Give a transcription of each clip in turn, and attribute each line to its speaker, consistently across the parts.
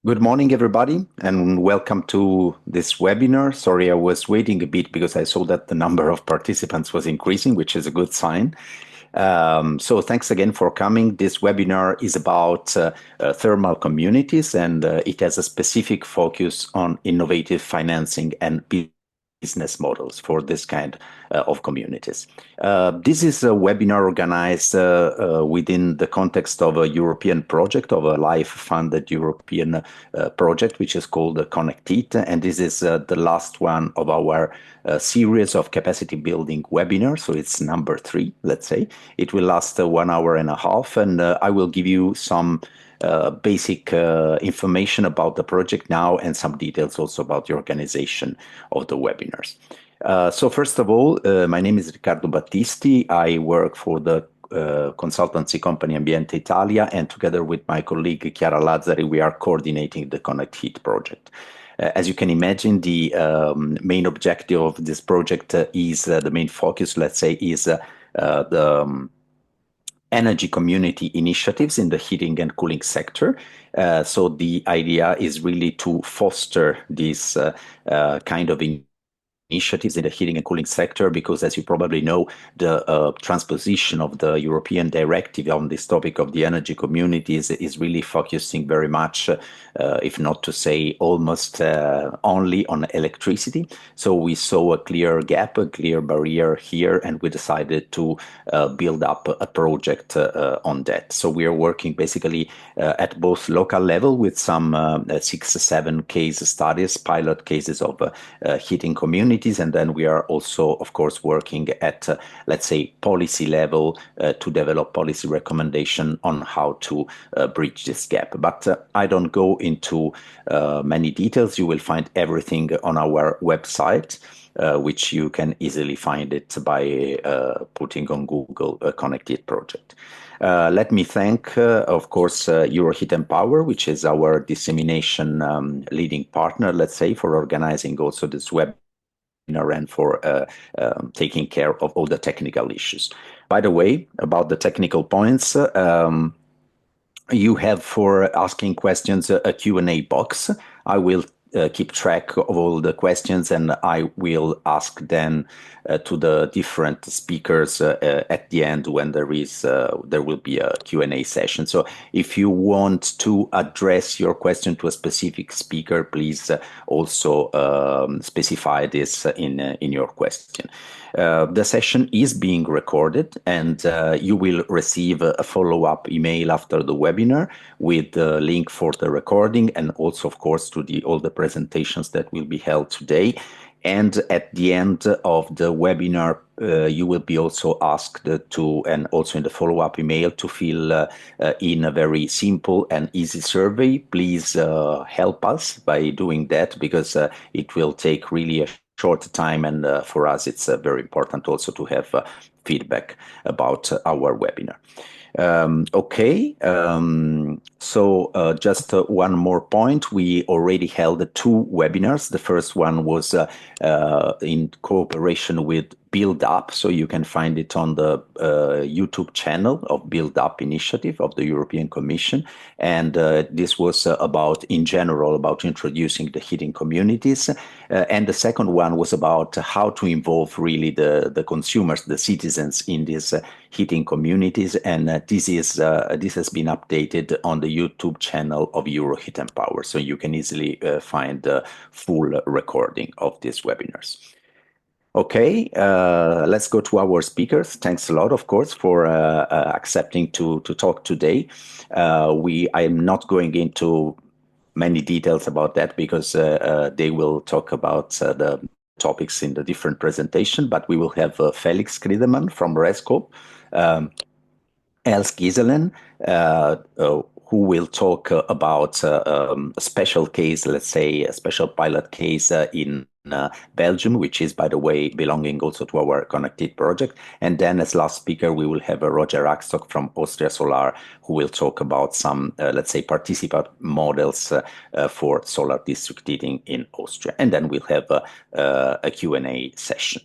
Speaker 1: Good morning, everybody, and welcome to this webinar. Sorry, I was waiting a bit because I saw that the number of participants was increasing, which is a good sign. So thanks again for coming. This webinar is about thermal communities, and it has a specific focus on innovative financing and business models for this kind of communities. This is a webinar organized within the context of a European project, of a life-funded European project, which is called ConnectHeat. And this is the last one of our series of capacity building webinars. So it's number 3, let's say. It will last 1 hour and a half, and I will give you some basic information about the project now and some details also about the organization of the webinars. So first of all, my name is Riccardo Battisti. I work for the consultancy company Ambiente Italia, and together with my colleague Chiara Lazzari, we are coordinating the ConnectHeat project. As you can imagine, the main objective of this project is the main focus, let's say, is the energy community initiatives in the heating and cooling sector. So the idea is really to foster this kind of initiatives in the heating and cooling sector, because as you probably know, the transposition of the European directive on this topic of the energy communities is really focusing very much, if not to say almost only on electricity. So we saw a clear gap, a clear barrier here, and we decided to build up a project on that. So we are working basically at both local level with some 6-7 case studies, pilot cases of heating communities. And then we are also, of course, working at, let's say, policy level to develop policy recommendation on how to bridge this gap. But I don't go into many details. You will find everything on our website, which you can easily find it by putting on Google ConnectHeat project. Let me thank, of course, Euroheat and Power, which is our dissemination leading partner, let's say, for organizing also this webinar and for taking care of all the technical issues. By the way, about the technical points, you have for asking questions a Q&A box. I will keep track of all the questions, and I will ask then to the different speakers at the end when there will be a Q&A session. So if you want to address your question to a specific speaker, please also specify this in your question. The session is being recorded, and you will receive a follow-up email after the webinar with the link for the recording, and also, of course, to all the presentations that will be held today. And at the end of the webinar, you will be also asked to, and also in the follow-up email, to fill in a very simple and easy survey. Please help us by doing that, because it will take really a short time, and for us it's very important also to have feedback about our webinar. So just one more point. We already held 2 webinars. The first one was in cooperation with Build Up, so you can find it on the YouTube channel of Build Up initiative of the European Commission. And this was about, in general, about introducing the heating communities. And the second one was about how to involve really the consumers, the citizens, in these heating communities. And this has been updated on the YouTube channel of Euroheat and Power, so you can easily find the full recording of these webinars. Okay, let's go to our speakers. Thanks a lot, of course, for accepting to talk today. I am not going into many details about that, because they will talk about the topics in the different presentation, but we will have Felix Kriedemann from Rescope, Els Giselen, who will talk about a special case, let's say a special pilot case in Belgium, which is, by the way, belonging also to our ConnectHeat project. And then as last speaker, we will have Roger Axtock from Austria Solar, who will talk about some, let's say, participant models for solar district heating in Austria. And then we'll have a Q&A session.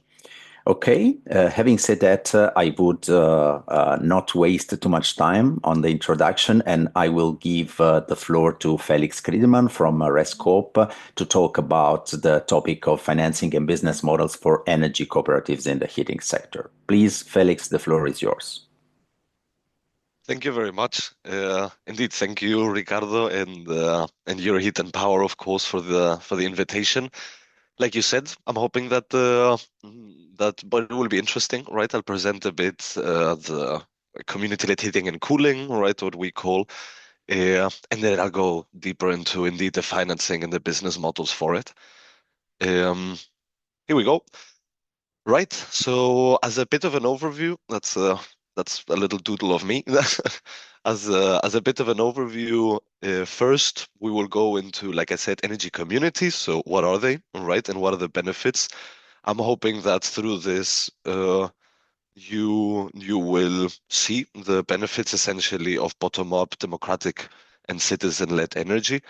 Speaker 1: Okay, having said that, I would not waste too much time on the introduction, and I will give the floor to Felix Kriedemann from Rescope to talk about the topic of financing and business models for energy cooperatives in the heating sector. Please, Felix, the floor is yours.
Speaker 2: Thank you very much. Indeed, thank you, Ricardo, and your Heat and Power, of course, for the invitation. Like you said, I'm hoping but it will be interesting, right? I'll present a bit the community-led heating and cooling, right? What we call, and then I'll go deeper into indeed the financing and the business models for it. Um, Here we go. Right. So as a bit of an overview, that's a little doodle of me. As a bit of an overview, first we will go into, like I said, energy communities. So what are they, right? And what are the benefits? I'm hoping that through this, you will see the benefits essentially of bottom-up democratic and citizen-led energy.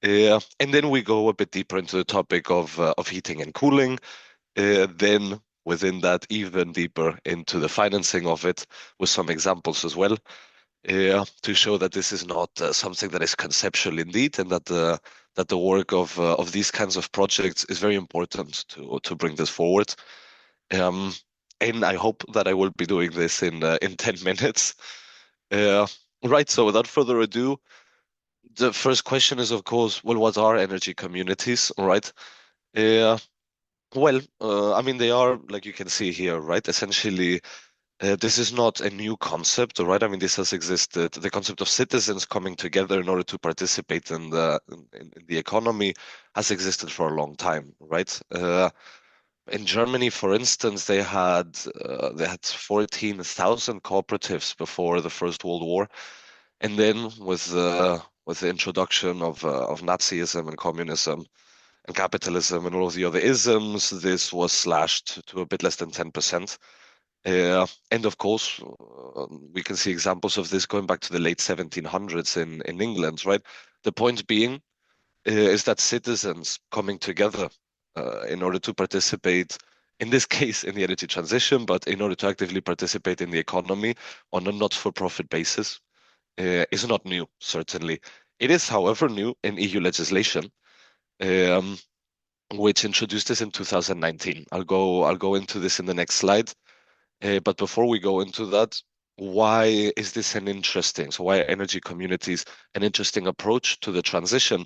Speaker 2: And then we go a bit deeper into the topic of heating and cooling. Then within that, even deeper into the financing of it with some examples as well, to show that this is not something that is conceptual indeed, and that the work of these kinds of projects is very important to bring this forward. Um, and I hope that I will be doing this in 10 minutes. Uh, right. So without further ado, the first question is, of course, well, what are energy communities, right? Uh, I mean, they are, like you can see here, right? Essentially, this is not a new concept, right? I mean, this has existed. The concept of citizens coming together in order to participate in the economy has existed for a long time, right? In Germany, for instance, they had 14,000 cooperatives before the First World War, and then with the introduction of Nazism and communism and capitalism and all of the other isms, this was slashed to a bit less than 10%. And of course, we can see examples of this going back to the late 1700s in England, right? The point being is that citizens coming together in order to participate, in this case, in the energy transition, but in order to actively participate in the economy on a not-for-profit basis, is not new, certainly. It is, however, new in EU legislation. Um, which introduced this in 2019. I'll go into this in the next slide. But before we go into that, why is this so why are energy communities an interesting approach to the transition?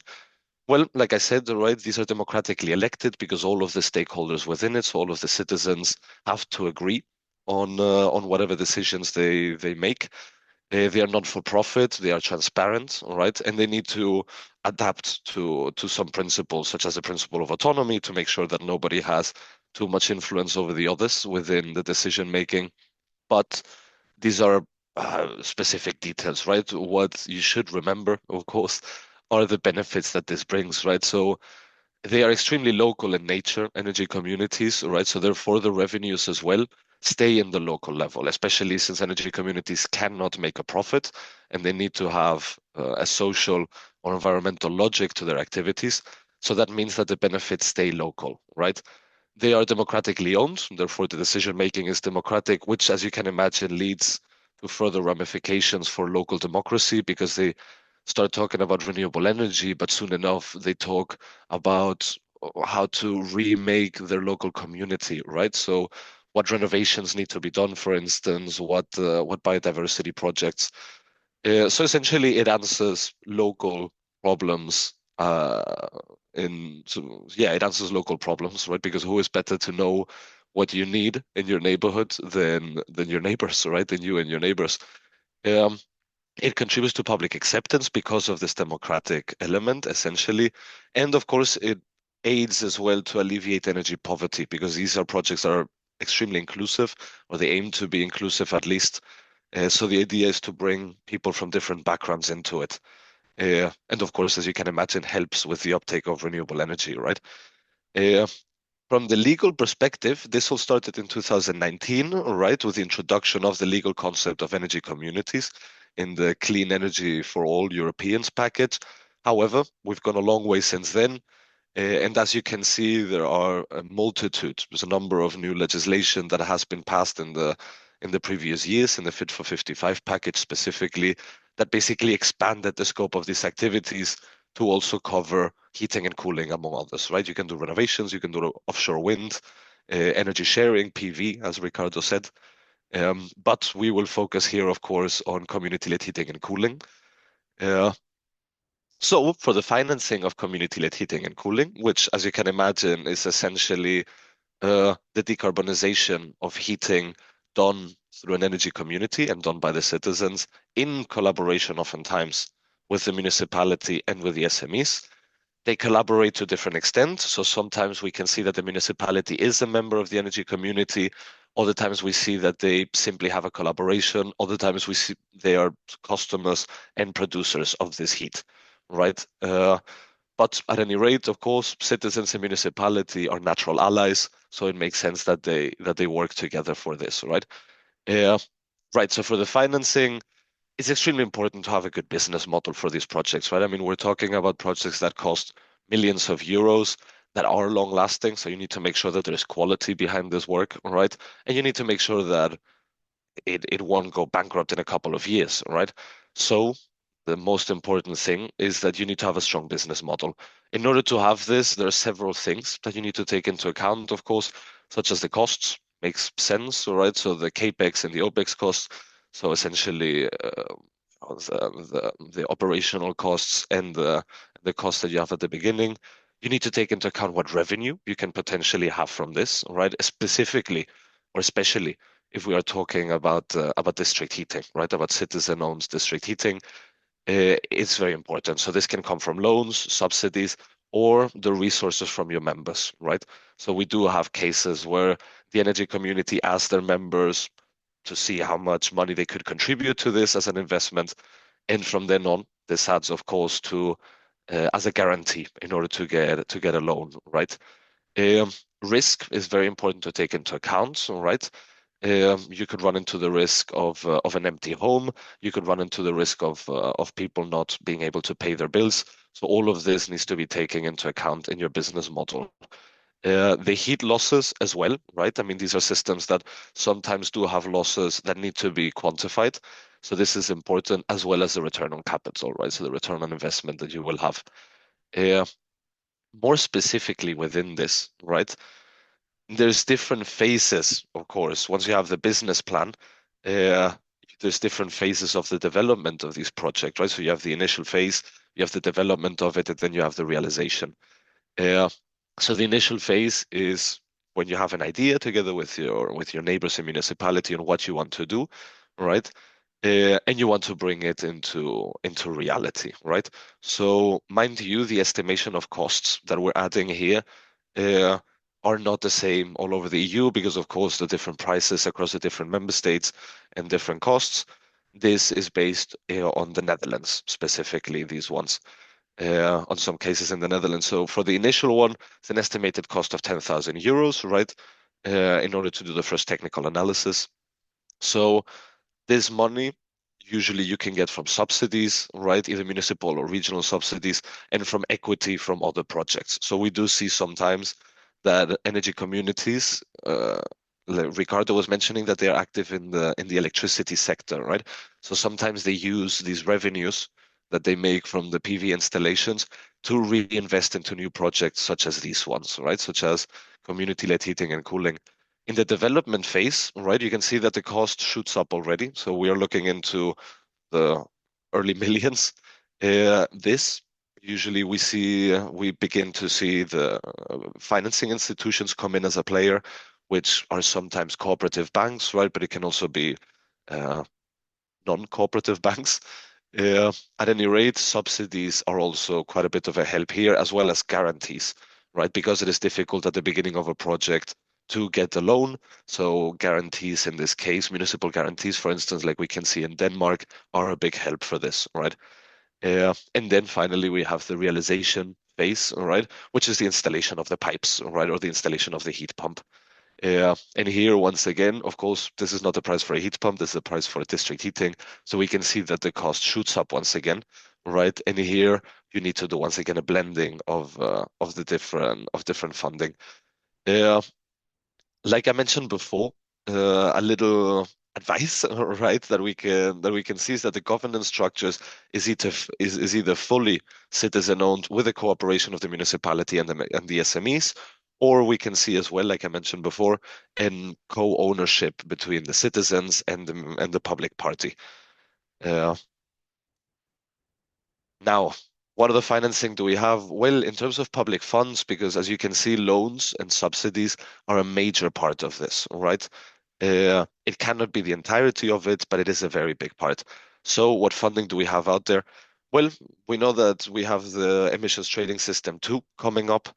Speaker 2: Well, like I said, right, these are democratically elected because all of the stakeholders within it, so all of the citizens have to agree on whatever decisions they make. They are not for profit, they are transparent, all right, and they need to adapt to some principles, such as the principle of autonomy, to make sure that nobody has too much influence over the others within the decision making. But these are specific details, right? What you should remember, of course, are the benefits that this brings, right? So they are extremely local in nature, energy communities, right? So therefore, the revenues as well stay in the local level, especially since energy communities cannot make a profit and they need to have a social or environmental logic to their activities. So that means that the benefits stay local, right? They are democratically owned, therefore the decision making is democratic, which, as you can imagine, leads to further ramifications for local democracy because they start talking about renewable energy, but soon enough they talk about how to remake their local community, right? So what renovations need to be done, for instance, what biodiversity projects. So essentially, it answers local problems. It answers local problems, right? Because who is better to know what you need in your neighborhood than your neighbors, right? Than you and your neighbors. Um, it contributes to public acceptance because of this democratic element, essentially. And of course, it aids as well to alleviate energy poverty because these are projects that are extremely inclusive, or they aim to be inclusive at least. So the idea is to bring people from different backgrounds into it. And of course, as you can imagine, helps with the uptake of renewable energy, right? Uh, from the legal perspective, this all started in 2019, right, with the introduction of the legal concept of energy communities in the Clean Energy for All Europeans package. However, we've gone a long way since then. And as you can see, there are a multitude. There's a number of new legislation that has been passed in the previous years, in the Fit for 55 package specifically, that basically expanded the scope of these activities to also cover heating and cooling, among others, right? You can do renovations, you can do offshore wind, energy sharing, PV, as Ricardo said. But we will focus here, of course, on community-led heating and cooling. Uh, so for the financing of community-led heating and cooling, which, as you can imagine, is essentially the decarbonization of heating done through an energy community and done by the citizens in collaboration, oftentimes, with the municipality and with the SMEs. They collaborate to different extents. So sometimes we can see that the municipality is a member of the energy community. Other times we see that they simply have a collaboration. Other times we see they are customers and producers of this heat, right? But at any rate, of course, citizens and municipality are natural allies, so it makes sense that they work together for this, right? Uh, right. So for the financing, it's extremely important to have a good business model for these projects, right? I mean, we're talking about projects that cost millions of euros that are long lasting. So you need to make sure that there's quality behind this work, right? And you need to make sure that it won't go bankrupt in a couple of years, right? So the most important thing is that you need to have a strong business model. In order to have this, there are several things that you need to take into account, of course, such as the costs. Makes sense, all right? So the capex and the opex costs. So essentially, the operational costs and the costs that you have at the beginning. You need to take into account what revenue you can potentially have from this, all right? Specifically or especially if we are talking about district heating, right? About citizen-owned district heating, it's very important. So this can come from loans, subsidies, or the resources from your members, right? So we do have cases where the energy community asks their members to see how much money they could contribute to this as an investment, and from then on, this adds, of course, to as a guarantee in order to get a loan, right? Um, Risk is very important to take into account, all right? You could run into the risk of an empty home. You could run into the risk of people not being able to pay their bills. So all of this needs to be taken into account in your business model. The heat losses as well, right? I mean, these are systems that sometimes do have losses that need to be quantified. So this is important as well as the return on capital, right? So the return on investment that you will have. Uh, More specifically within this, right? There's different phases, of course. Once you have the business plan, uh, there's different phases of the development of these projects, right? So you have the initial phase, you have the development of it, and then you have the realization. Uh, so the initial phase is when you have an idea together with your neighbors and municipality on what you want to do, right? And you want to bring it into reality, right? So mind you, the estimation of costs that we're adding here uh, are not the same all over the EU because, of course, the different prices across the different member states and different costs. This is based on the Netherlands, specifically these ones, on some cases in the Netherlands. So for the initial one, it's an estimated cost of 10,000 euros, right? In order to do the first technical analysis. So this money usually you can get from subsidies, right? Either municipal or regional subsidies, and from equity from other projects. So we do see sometimes that energy communities, like Ricardo was mentioning that they are active in the electricity sector, right? So sometimes they use these revenues that they make from the PV installations to reinvest into new projects such as these ones, right? Such as community-led heating and cooling. In the development phase, right, you can see that the cost shoots up already. So we are looking into the early millions. This usually we begin to see the financing institutions come in as a player, which are sometimes cooperative banks, right? But it can also be uh, non-cooperative banks. At any rate, subsidies are also quite a bit of a help here, as well as guarantees, right? Because it is difficult at the beginning of a project to get a loan. So guarantees in this case, municipal guarantees, for instance, like we can see in Denmark, are a big help for this, right? And then finally, we have the realization phase, all right, which is the installation of the pipes, all right, or the installation of the heat pump. And here, once again, of course, this is not the price for a heat pump, this is the price for district heating. So we can see that the cost shoots up once again, right? And here you need to do once again a blending of the different funding. Uh, like I mentioned before, a little advice, right, that we can see is that the governance structures is either fully citizen-owned with the cooperation of the municipality and the SMEs, or we can see as well, like I mentioned before, in co-ownership between the citizens and the public party. Uh, Now, what other financing do we have? Well, in terms of public funds, because as you can see, loans and subsidies are a major part of this, all right? It cannot be the entirety of it, but it is a very big part. So what funding do we have out there? Well, we know that we have the emissions trading system 2 coming up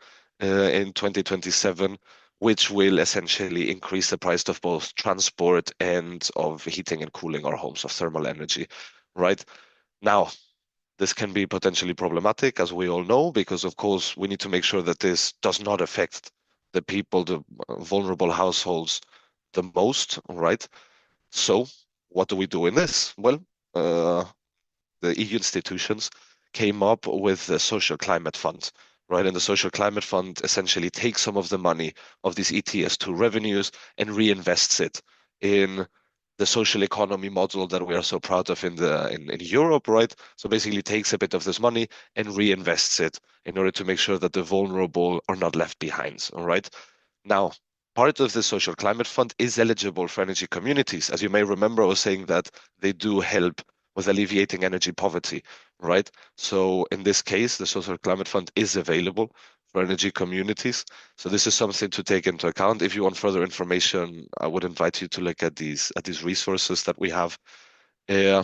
Speaker 2: in 2027, which will essentially increase the price of both transport and of heating and cooling our homes, of thermal energy, right? Now, this can be potentially problematic, as we all know, because of course we need to make sure that this does not affect the people, the vulnerable households the most, right? So what do we do in this? Well, uh, the EU institutions came up with the Social Climate Fund, right? And the Social Climate Fund essentially takes some of the money of these ETS2 revenues and reinvests it in the social economy model that we are so proud of in Europe, right? So basically takes a bit of this money and reinvests it in order to make sure that the vulnerable are not left behind, all right? Now, part of the Social Climate Fund is eligible for energy communities. As you may remember, I was saying that they do help with alleviating energy poverty, right? So in this case, the Social Climate Fund is available for energy communities. So this is something to take into account. If you want further information, I would invite you to look at these resources that we have. Uh,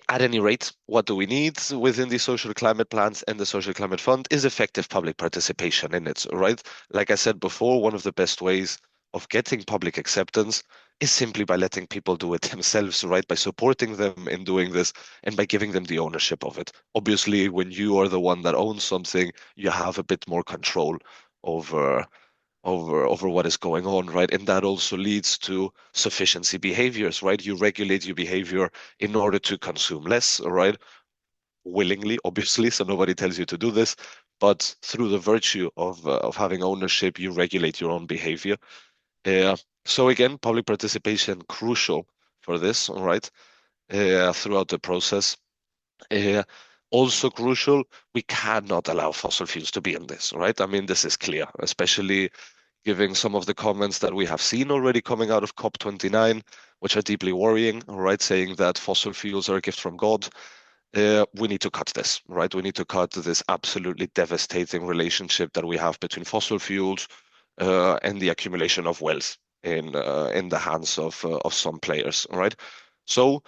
Speaker 2: at any rate, what do we need within the social climate plans and the social climate fund is effective public participation in it, right? Like I said before, one of the best ways of getting public acceptance is simply by letting people do it themselves, right? By supporting them in doing this and by giving them the ownership of it. Obviously, when you are the one that owns something, you have a bit more control over over what is going on, right? And that also leads to sufficiency behaviors, right? You regulate your behavior in order to consume less, right? Willingly, obviously, so nobody tells you to do this, but through the virtue of having ownership, you regulate your own behavior. Uh, so again, public participation crucial for this, all right? Throughout the process. Uh, Also crucial, we cannot allow fossil fuels to be in this, right? I mean, this is clear, especially giving some of the comments that we have seen already coming out of COP29, which are deeply worrying, right? Saying that fossil fuels are a gift from God. We need to cut this, right? We need to cut this absolutely devastating relationship that we have between fossil fuels and the accumulation of wealth in the hands of some players, right? So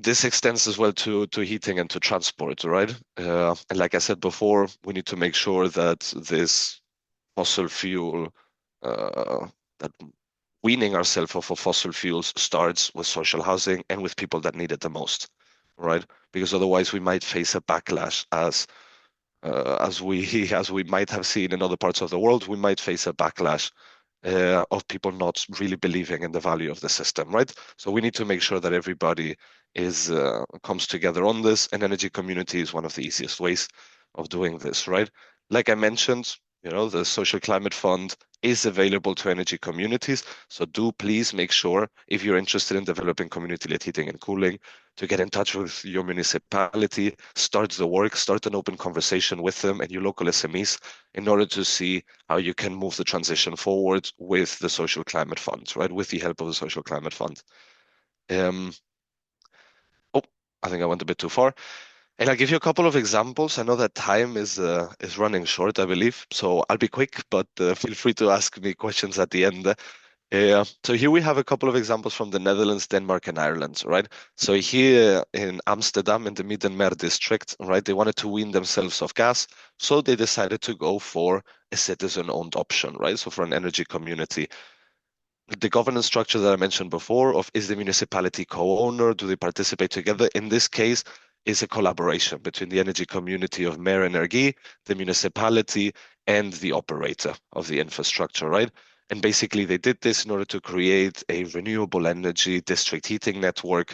Speaker 2: this extends as well to heating and to transport, right? And like I said before, we need to make sure that this fossil fuel, uh, that weaning ourselves off of fossil fuels starts with social housing and with people that need it the most, right? Because otherwise we might face a backlash as we as we might have seen in other parts of the world, we might face a backlash of people not really believing in the value of the system, right? So we need to make sure that everybody is comes together on this, and energy community is one of the easiest ways of doing this, right? Like I mentioned, you know, the Social Climate Fund is available to energy communities. So do please make sure, if you're interested in developing community-led heating and cooling, to get in touch with your municipality, start the work, start an open conversation with them and your local SMEs in order to see how you can move the transition forward with the Social Climate Fund, right? With the help of the Social Climate Fund. Um, oh, I think I went a bit too far. And I'll give you a couple of examples. I know that time is running short, I believe, so I'll be quick, but feel free to ask me questions at the end. So here we have a couple of examples from the Netherlands, Denmark, and Ireland, right? So here in Amsterdam, in the Middenmeer district, right, they wanted to wean themselves off gas, so they decided to go for a citizen-owned option, right? So for an energy community. The governance structure that I mentioned before of is the municipality co-owner, do they participate together? In this case, is a collaboration between the energy community of Mer Energie, the municipality, and the operator of the infrastructure, right? And basically they did this in order to create a renewable energy district heating network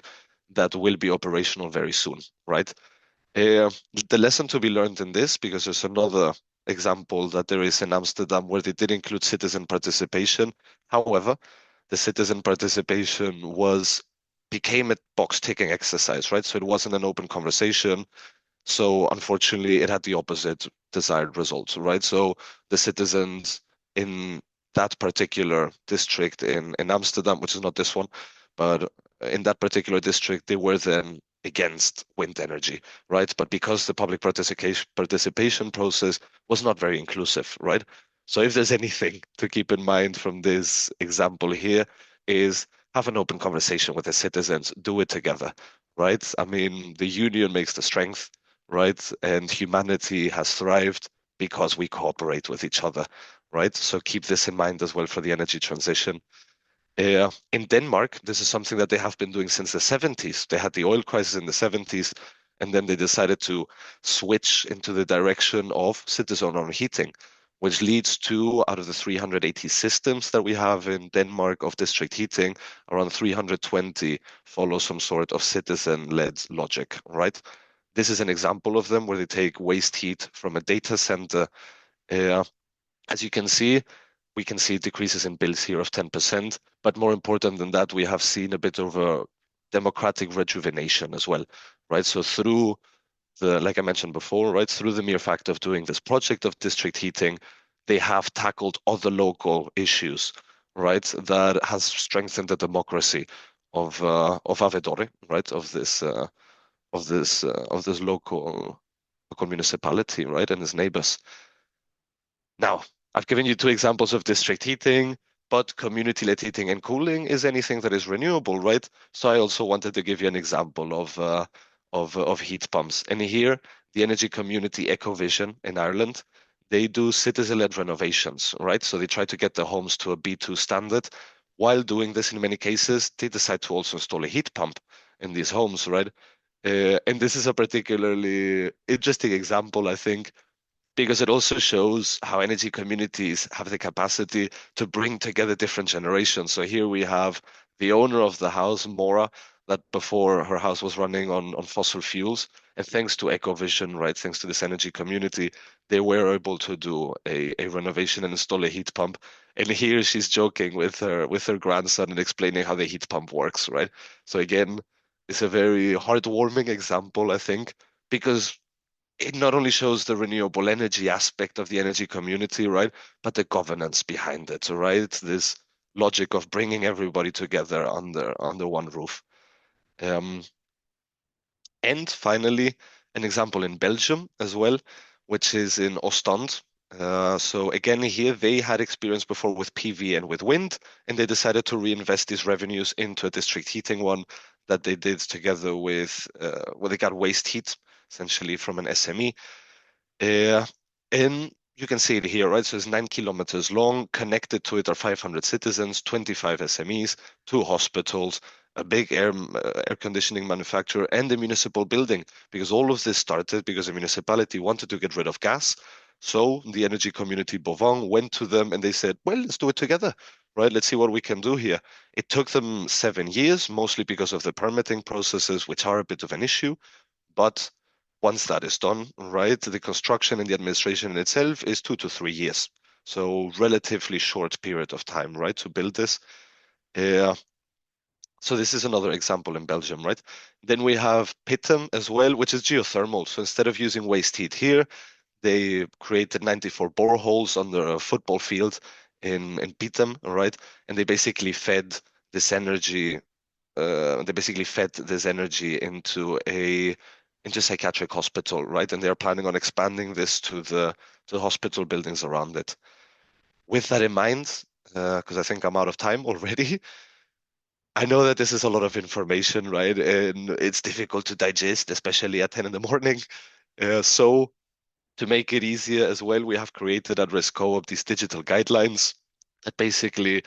Speaker 2: that will be operational very soon, right? Uh, the lesson to be learned in this, because there's another example that there is in Amsterdam where they did include citizen participation. However, the citizen participation was became a box ticking exercise, right? So it wasn't an open conversation. So unfortunately, it had the opposite desired result, right? So the citizens in that particular district in Amsterdam, which is not this one, but in that particular district, they were then against wind energy, right? But because the public participation process was not very inclusive, right? So if there's anything to keep in mind from this example here is have an open conversation with the citizens, do it together, right? I mean, the union makes the strength, right? And humanity has thrived because we cooperate with each other, right? So keep this in mind as well for the energy transition. In Denmark, this is something that they have been doing since the 70s. They had the oil crisis in the 70s, and then they decided to switch into the direction of citizen-owned heating, which leads to, out of the 380 systems that we have in Denmark of district heating, around 320 follow some sort of citizen-led logic, right? This is an example of them where they take waste heat from a data center. Uh, as you can see, we can see decreases in bills here of 10%. But more important than that, we have seen a bit of a democratic rejuvenation as well, right? So through like I mentioned before, right, through the mere fact of doing this project of district heating, they have tackled other local issues, right, that has strengthened the democracy of Avedore, right, of this local municipality, right, and its neighbors. Now, I've given you two examples of district heating, but community-led heating and cooling is anything that is renewable, right? So I also wanted to give you an example of heat pumps. And here, the energy community Ecovision in Ireland, they do citizen-led renovations, right? So they try to get their homes to a B2 standard. While doing this, in many cases, they decide to also install a heat pump in these homes, right? And this is a particularly interesting example, I think, because it also shows how energy communities have the capacity to bring together different generations. So here we have the owner of the house, Maura, that before her house was running on fossil fuels. And thanks to Ecovision, right, thanks to this energy community, they were able to do a renovation and install a heat pump. And here she's joking with her grandson and explaining how the heat pump works, right? So again, it's a very heartwarming example, I think, because it not only shows the renewable energy aspect of the energy community, right, but the governance behind it, right? This logic of bringing everybody together under one roof. Um, and finally, an example in Belgium as well, which is in Ostend. So again, here they had experience before with PV and with wind, and they decided to reinvest these revenues into a district heating one that they did together with, where they got waste heat essentially from an SME. Uh, and you can see it here, right? So it's 9 kilometers long. Connected to it are 500 citizens, 25 SMEs, two hospitals, a big air conditioning manufacturer, and a municipal building. Because all of this started because the municipality wanted to get rid of gas. So the energy community Bovang went to them and they said, well, let's do it together, right? Let's see what we can do here. It took them 7 years, mostly because of the permitting processes, which are a bit of an issue. But once that is done, right, the construction and the administration in itself is 2 to 3 years. So relatively short period of time, right, to build this. Uh, so this is another example in Belgium, right? Then we have Pittem as well, which is geothermal. So instead of using waste heat here, they created 94 boreholes under a football field in Pittem, right? And they basically fed this energy into psychiatric hospital, right? And they're planning on expanding this to the hospital buildings around it. With that in mind, because I think I'm out of time already, I know that this is a lot of information, right? And it's difficult to digest, especially at 10 in the morning. So to make it easier as well, we have created at Rescope these digital guidelines that basically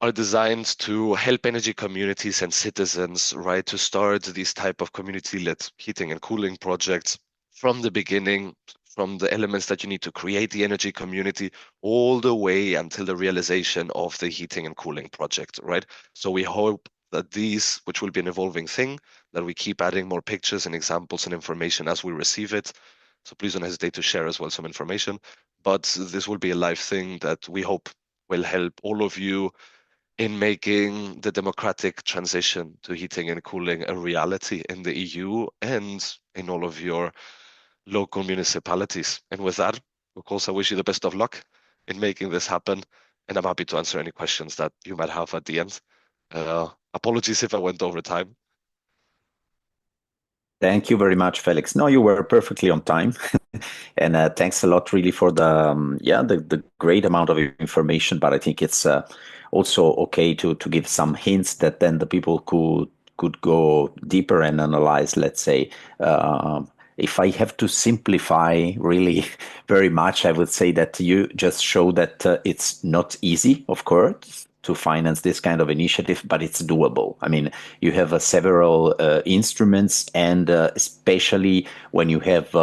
Speaker 2: are designed to help energy communities and citizens, right, to start these type of community-led heating and cooling projects from the beginning, from the elements that you need to create the energy community, all the way until the realization of the heating and cooling project, right? So we hope that these, which will be an evolving thing, that we keep adding more pictures and examples and information as we receive it. So please don't hesitate to share as well some information. But this will be a live thing that we hope will help all of you in making the democratic transition to heating and cooling a reality in the EU and in all of your local municipalities. And with that, of course, I wish you the best of luck in making this happen. And I'm happy to answer any questions that you might have at the end. Apologies if I went over time.
Speaker 1: Thank you very much, Felix. No, you were perfectly on time. And thanks a lot, really, for the great amount of information. But I think it's also okay to give some hints that then the people could go deeper and analyze. Let's say, if I have to simplify really very much, I would say that you just show that it's not easy, of course, to finance this kind of initiative, but it's doable. I mean, you have several instruments, and especially when you have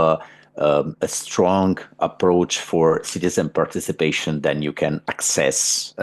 Speaker 1: a strong approach for citizen participation, then you can access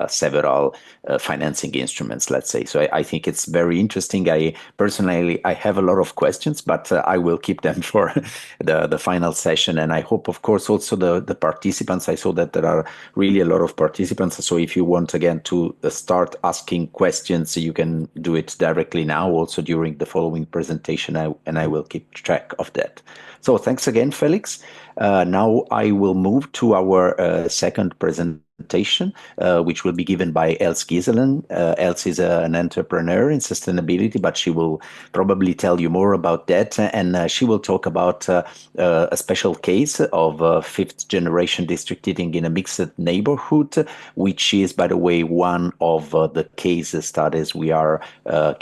Speaker 1: several financing instruments, let's say. So I think it's very interesting. I personally, I have a lot of questions, but I will keep them for the final session. And I hope, of course, also the participants, I saw that there are really a lot of participants. So if you want again to start asking questions, you can do it directly now, also during the following presentation, and I will keep track of that. So thanks again, Felix. Now I will move to our second presentation, which will be given by Els Giselen. Els is an entrepreneur in sustainability, but she will probably tell you more about that. And she will talk about a special case of fifth generation district heating in a mixed neighborhood, which is, by the way, one of the case studies we are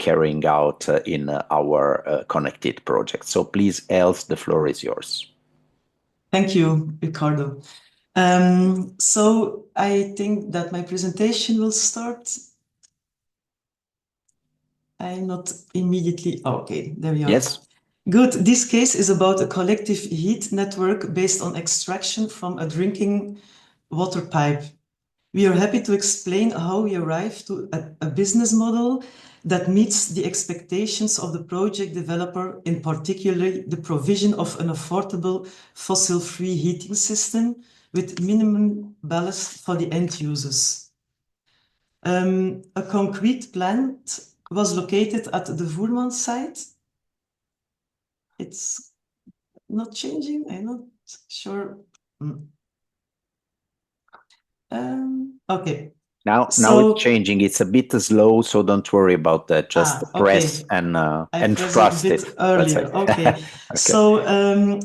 Speaker 1: carrying out in our ConnectHeat project. So please, Els, the floor is yours.
Speaker 3: Thank you, Riccardo. So I think that my presentation will start. I'm not immediately, okay, there we are.
Speaker 1: Yes.
Speaker 3: Good. This case is about a collective heat network based on extraction from a drinking water pipe. We are happy to explain how we arrived to a business model that meets the expectations of the project developer, in particular the provision of an affordable fossil-free heating system with minimum ballast for the end users. A concrete plant was located at the Voerman site. It's not changing, I'm not sure. Okay.
Speaker 1: Now it's changing. It's a bit slow, so don't worry about that. Just press and trust it.
Speaker 3: Earlier. Okay. Okay. So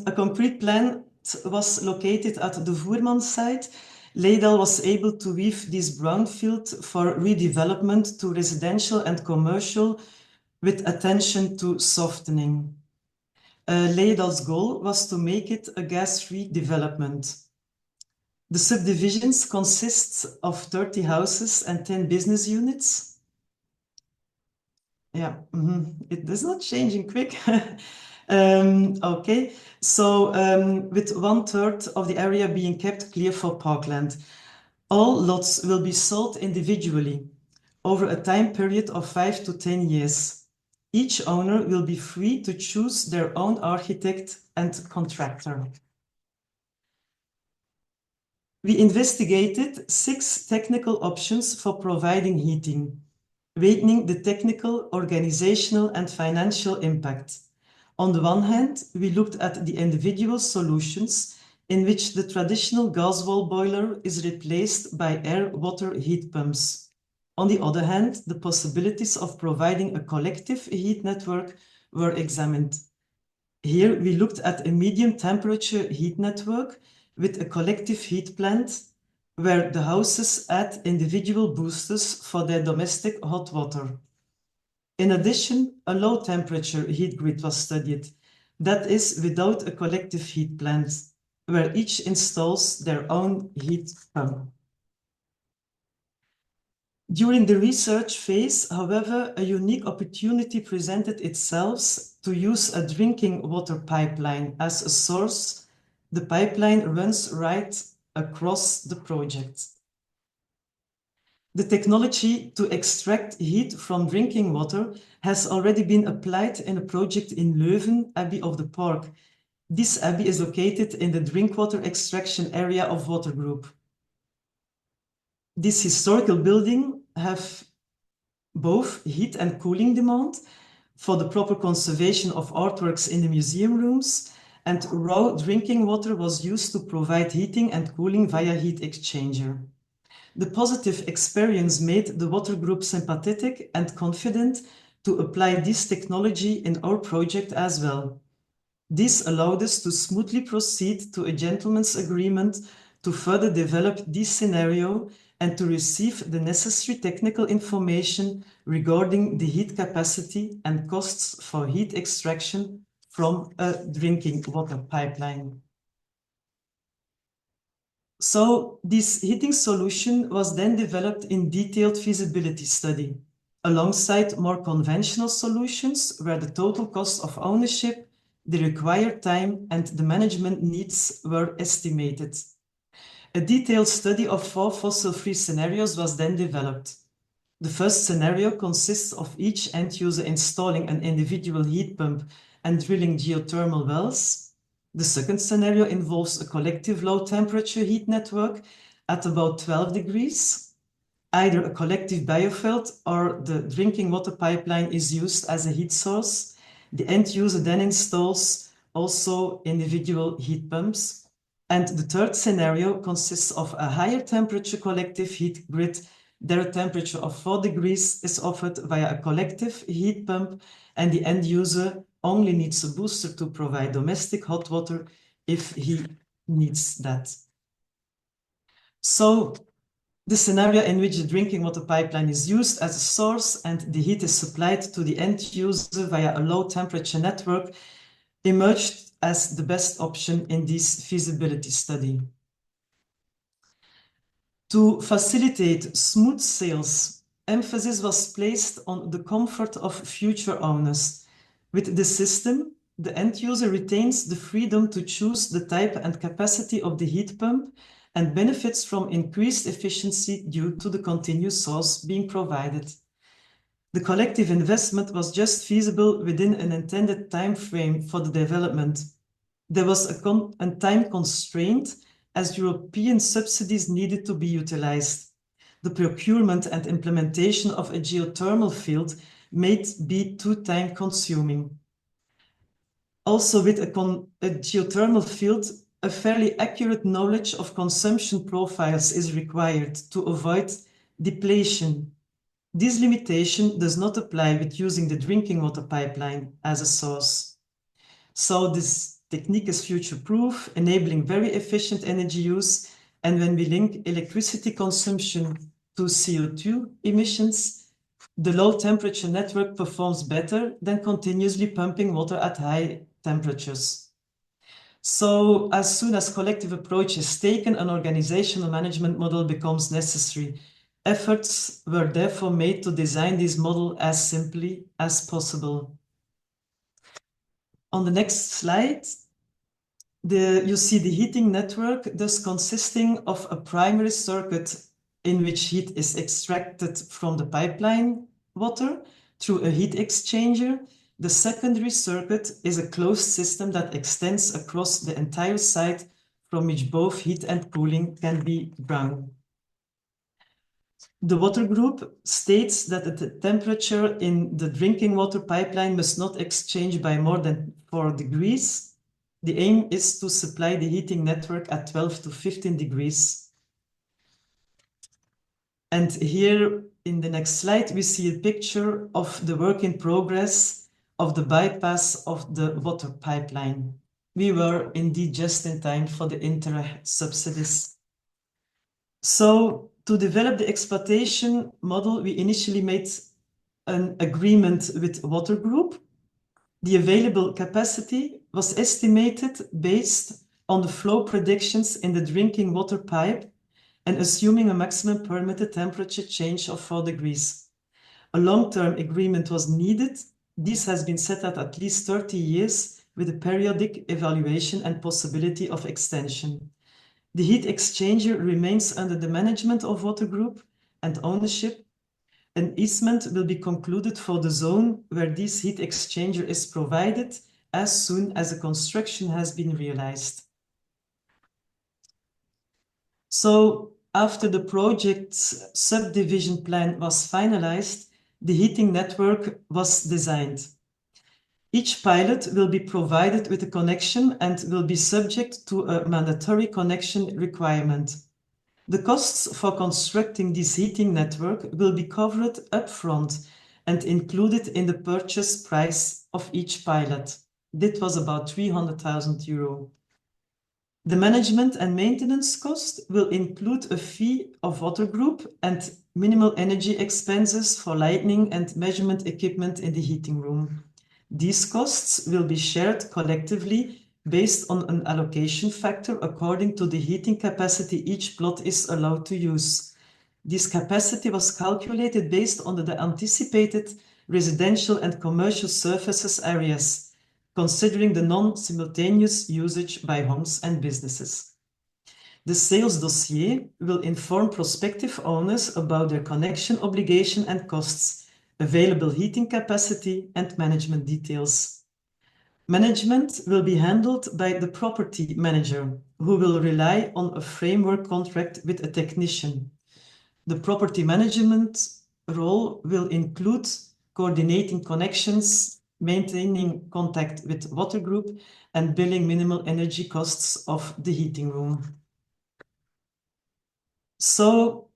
Speaker 3: a concrete plant was located at the Voerman site. Leidal was able to weave this brownfield for redevelopment to residential and commercial with attention to softening. Leidal's goal was to make it a gas-free development. The subdivisions consist of 30 houses and 10 business units. Yeah, it is not changing quick. Okay, so with 1/3 of the area being kept clear for parkland. All lots will be sold individually over a time period of 5 to 10 years. Each owner will be free to choose their own architect and contractor. We investigated 6 technical options for providing heating, weighing the technical, organizational, and financial impact. On the one hand, we looked at the individual solutions in which the traditional gas wall boiler is replaced by air-water heat pumps. On the other hand, the possibilities of providing a collective heat network were examined. Here, we looked at a medium temperature heat network with a collective heat plant where the houses add individual boosters for their domestic hot water. In addition, a low temperature heat grid was studied, that is without a collective heat plant, where each installs their own heat pump. During the research phase, however, a unique opportunity presented itself to use a drinking water pipeline as a source. The pipeline runs right across the project. The technology to extract heat from drinking water has already been applied in a project in Leuven, Abbey of the Park. This abbey is located in the drinkwater extraction area of Water Group. This historical building have both heat and cooling demand for the proper conservation of artworks in the museum rooms, and raw drinking water was used to provide heating and cooling via heat exchanger. The positive experience made the Water Group sympathetic and confident to apply this technology in our project as well. This allowed us to smoothly proceed to a gentleman's agreement to further develop this scenario and to receive the necessary technical information regarding the heat capacity and costs for heat extraction from a drinking water pipeline. So this heating solution was then developed in detailed feasibility study, alongside more conventional solutions where the total cost of ownership, the required time, and the management needs were estimated. A detailed study of 4 fossil-free scenarios was then developed. The first scenario consists of each end user installing an individual heat pump and drilling geothermal wells. The second scenario involves a collective low-temperature heat network at about 12 degrees. Either a collective biofeld or the drinking water pipeline is used as a heat source. The end user then installs also individual heat pumps. And the third scenario consists of a higher temperature collective heat grid. Their temperature of 4 degrees is offered via a collective heat pump, and the end user only needs a booster to provide domestic hot water if he needs that. So the scenario in which the drinking water pipeline is used as a source and the heat is supplied to the end user via a low temperature network emerged as the best option in this feasibility study. To facilitate smooth sales, emphasis was placed on the comfort of future owners. With the system, the end user retains the freedom to choose the type and capacity of the heat pump and benefits from increased efficiency due to the continuous source being provided. The collective investment was just feasible within an intended time frame for the development. There was a time constraint as European subsidies needed to be utilized. The procurement and implementation of a geothermal field may be too time-consuming. Also, with a geothermal field, a fairly accurate knowledge of consumption profiles is required to avoid depletion. This limitation does not apply with using the drinking water pipeline as a source. So this technique is future-proof, enabling very efficient energy use, and when we link electricity consumption to CO2 emissions, the low-temperature network performs better than continuously pumping water at high temperatures. So as soon as collective approach is taken, an organizational management model becomes necessary. Efforts were therefore made to design this model as simply as possible. On the next slide, you see the heating network, thus consisting of a primary circuit in which heat is extracted from the pipeline water through a heat exchanger. The secondary circuit is a closed system that extends across the entire site from which both heat and cooling can be drawn. The water group states that the temperature in the drinking water pipeline must not exchange by more than 4 degrees. The aim is to supply the heating network at 12 to 15 degrees. And here in the next slide, we see a picture of the work in progress of the bypass of the water pipeline. We were indeed just in time for the Interreg subsidies. So to develop the exploitation model, we initially made an agreement with Water Group. The available capacity was estimated based on the flow predictions in the drinking water pipe and assuming a maximum permitted temperature change of 4 degrees. A long-term agreement was needed. This has been set at least 30 years with a periodic evaluation and possibility of extension. The heat exchanger remains under the management of Water Group, and ownership, an easement will be concluded for the zone where this heat exchanger is provided as soon as the construction has been realized. So after the project's subdivision plan was finalized, the heating network was designed. Each pilot will be provided with a connection and will be subject to a mandatory connection requirement. The costs for constructing this heating network will be covered upfront and included in the purchase price of each pilot. This was about 300,000 euro. The management and maintenance cost will include a fee of water group and minimal energy expenses for lighting and measurement equipment in the heating room. These costs will be shared collectively based on an allocation factor according to the heating capacity each plot is allowed to use. This capacity was calculated based on the anticipated residential and commercial surfaces areas, considering the non-simultaneous usage by homes and businesses. The sales dossier will inform prospective owners about their connection obligation and costs, available heating capacity, and management details. Management will be handled by the property manager, who will rely on a framework contract with a technician. The property management role will include coordinating connections, maintaining contact with water group, and billing minimal energy costs of the heating room. So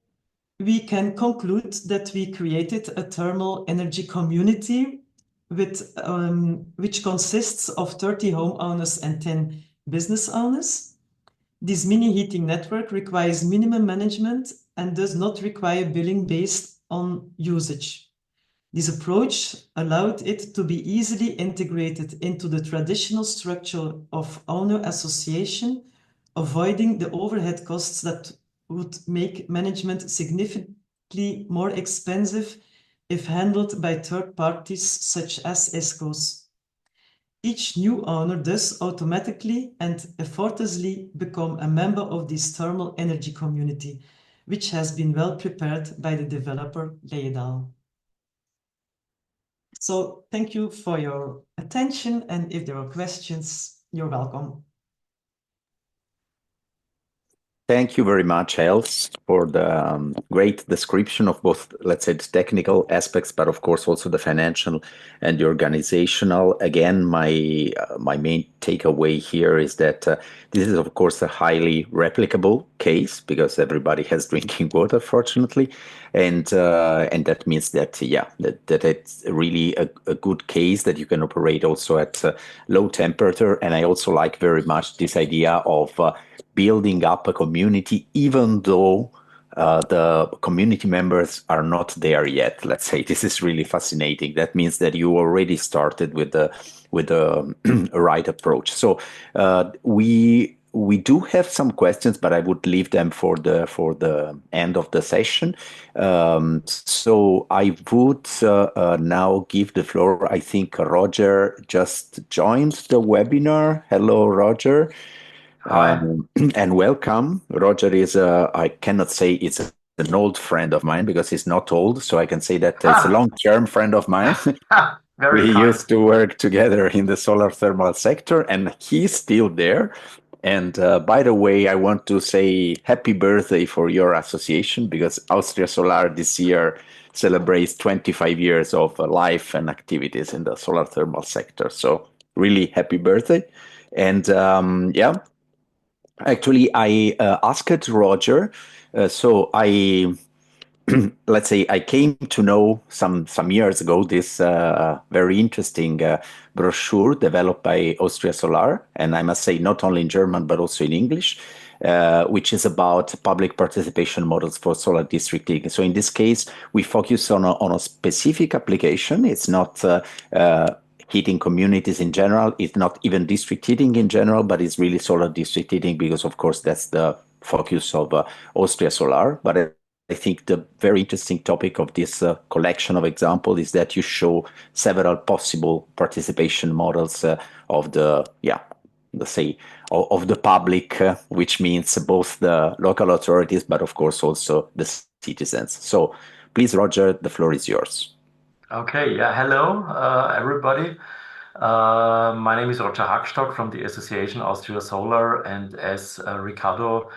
Speaker 3: we can conclude that we created a thermal energy community which consists of 30 homeowners and 10 business owners. This mini heating network requires minimum management and does not require billing based on usage. This approach allowed it to be easily integrated into the traditional structure of owner association, avoiding the overhead costs that would make management significantly more expensive if handled by third parties such as ESCOs. Each new owner does automatically and effortlessly become a member of this thermal energy community, which has been well prepared by the developer Leedal. So thank you for your attention, and if there are questions, you're welcome.
Speaker 1: Thank you very much, Els, for the great description of both, let's say, the technical aspects, but of course also the financial and the organizational. Again, my main takeaway here is that this is, of course, a highly replicable case because everybody has drinking water, fortunately, and that means that that it's really a good case that you can operate also at low temperature. And I also like very much this idea of building up a community, even though the community members are not there yet. Let's say this is really fascinating. That means that you already started with the right approach. So we do have some questions, but I would leave them for the end of the session. So I would now give the floor. I think Roger just joined the webinar. Hello, Roger.
Speaker 4: Hi.
Speaker 1: And welcome. Roger is I cannot say it's an old friend of mine because he's not old, so I can say that it's a long-term friend of mine.
Speaker 4: Very
Speaker 1: We
Speaker 4: kind.
Speaker 1: used to work together in the solar thermal sector, and he's still there. And by the way, I want to say happy birthday for your association because Austria Solar this year celebrates 25 years of life and activities in the solar thermal sector. So really happy birthday. And actually, I asked Roger. So I, let's say, I came to know some years ago this very interesting brochure developed by Austria Solar, and I must say not only in German but also in English, which is about public participation models for solar district heating. So in this case, we focus on a specific application. It's not heating communities in general. It's not even district heating in general, but it's really solar district heating because, of course, that's the focus of Austria Solar. But I think the very interesting topic of this collection of examples is that you show several possible participation models of the let's say, of the public, which means both the local authorities, but of course also the citizens. So please, Roger, the floor is yours.
Speaker 4: Okay, yeah, hello, everybody. My name is Roger Hackstock from the Association Austria Solar, and as Riccardo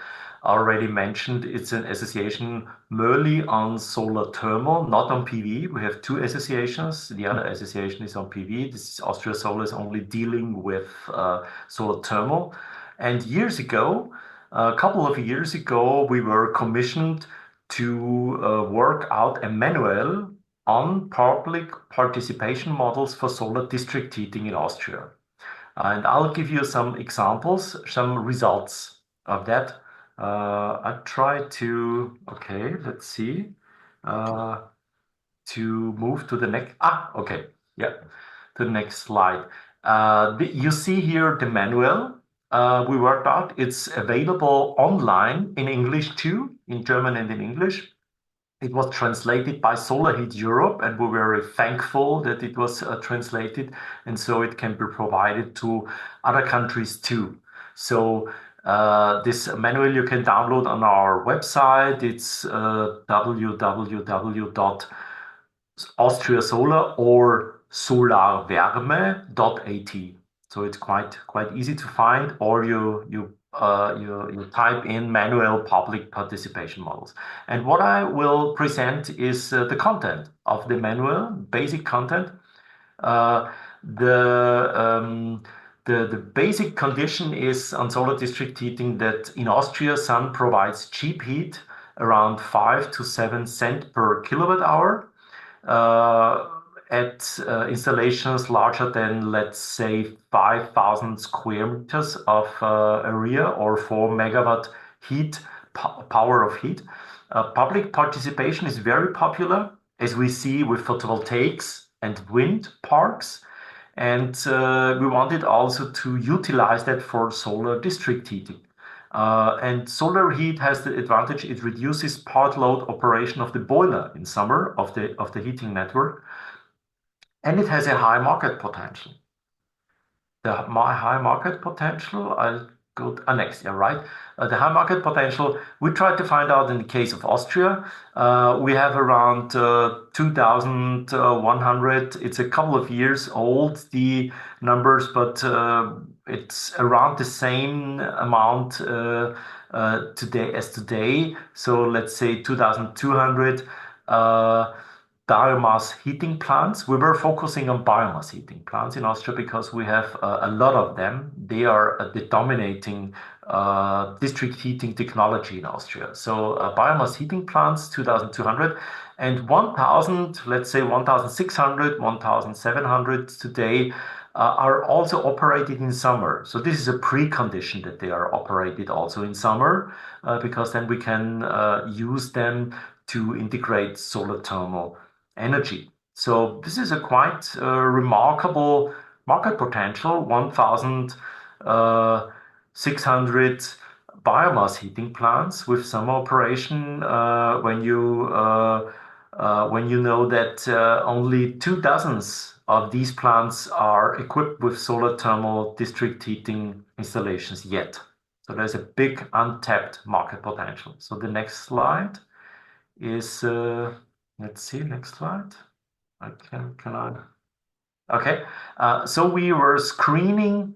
Speaker 4: already mentioned, it's an association merely on solar thermal, not on PV. We have two associations. The other association is on PV. This is Austria Solar is only dealing with solar thermal. And years ago, a couple of years ago, we were commissioned to work out a manual on public participation models for solar district heating in Austria. And I'll give you some examples, some results of that. I try to, okay, let's see, to move to the next, okay, yeah, to the next slide. You see here the manual we worked out. It's available online in English too, in German and in English. It was translated by SolarHeat Europe, and we're very thankful that it was translated, and so it can be provided to other countries too. So this manual you can download on our website. It's www.austriasolar or solarwärme.at. So it's quite easy to find, or you type in manual public participation models. And what I will present is the content of the manual, basic content. The basic condition is on solar district heating that in Austria, sun provides cheap heat around 5 to 7 cents per kilowatt hour at installations larger than, let's say, 5,000 square meters of area or 4 megawatt heat power of heat. Public participation is very popular, as we see with photovoltaics and wind parks. And we wanted also to utilize that for solar district heating. And solar heat has the advantage, it reduces part load operation of the boiler in summer of the heating network. And it has a high market potential. The high market potential, I'll go to next, yeah, right. The high market potential, we tried to find out in the case of Austria. We have around 2,100. It's a couple of years old, the numbers, but it's around the same amount today as today. So let's say 2,200 biomass heating plants. We were focusing on biomass heating plants in Austria because we have a lot of them. They are the dominating district heating technology in Austria. So biomass heating plants, 2,200, and 1,000, let's say 1,600, 1,700 today are also operated in summer. So this is a precondition that they are operated also in summer because then we can use them to integrate solar thermal energy. So this is a quite remarkable market potential, 1,600 biomass heating plants with summer operation when you know that only 2 dozens of these plants are equipped with solar thermal district heating installations yet. So there's a big untapped market potential. So the next slide is let's see, next slide. Okay. So we were screening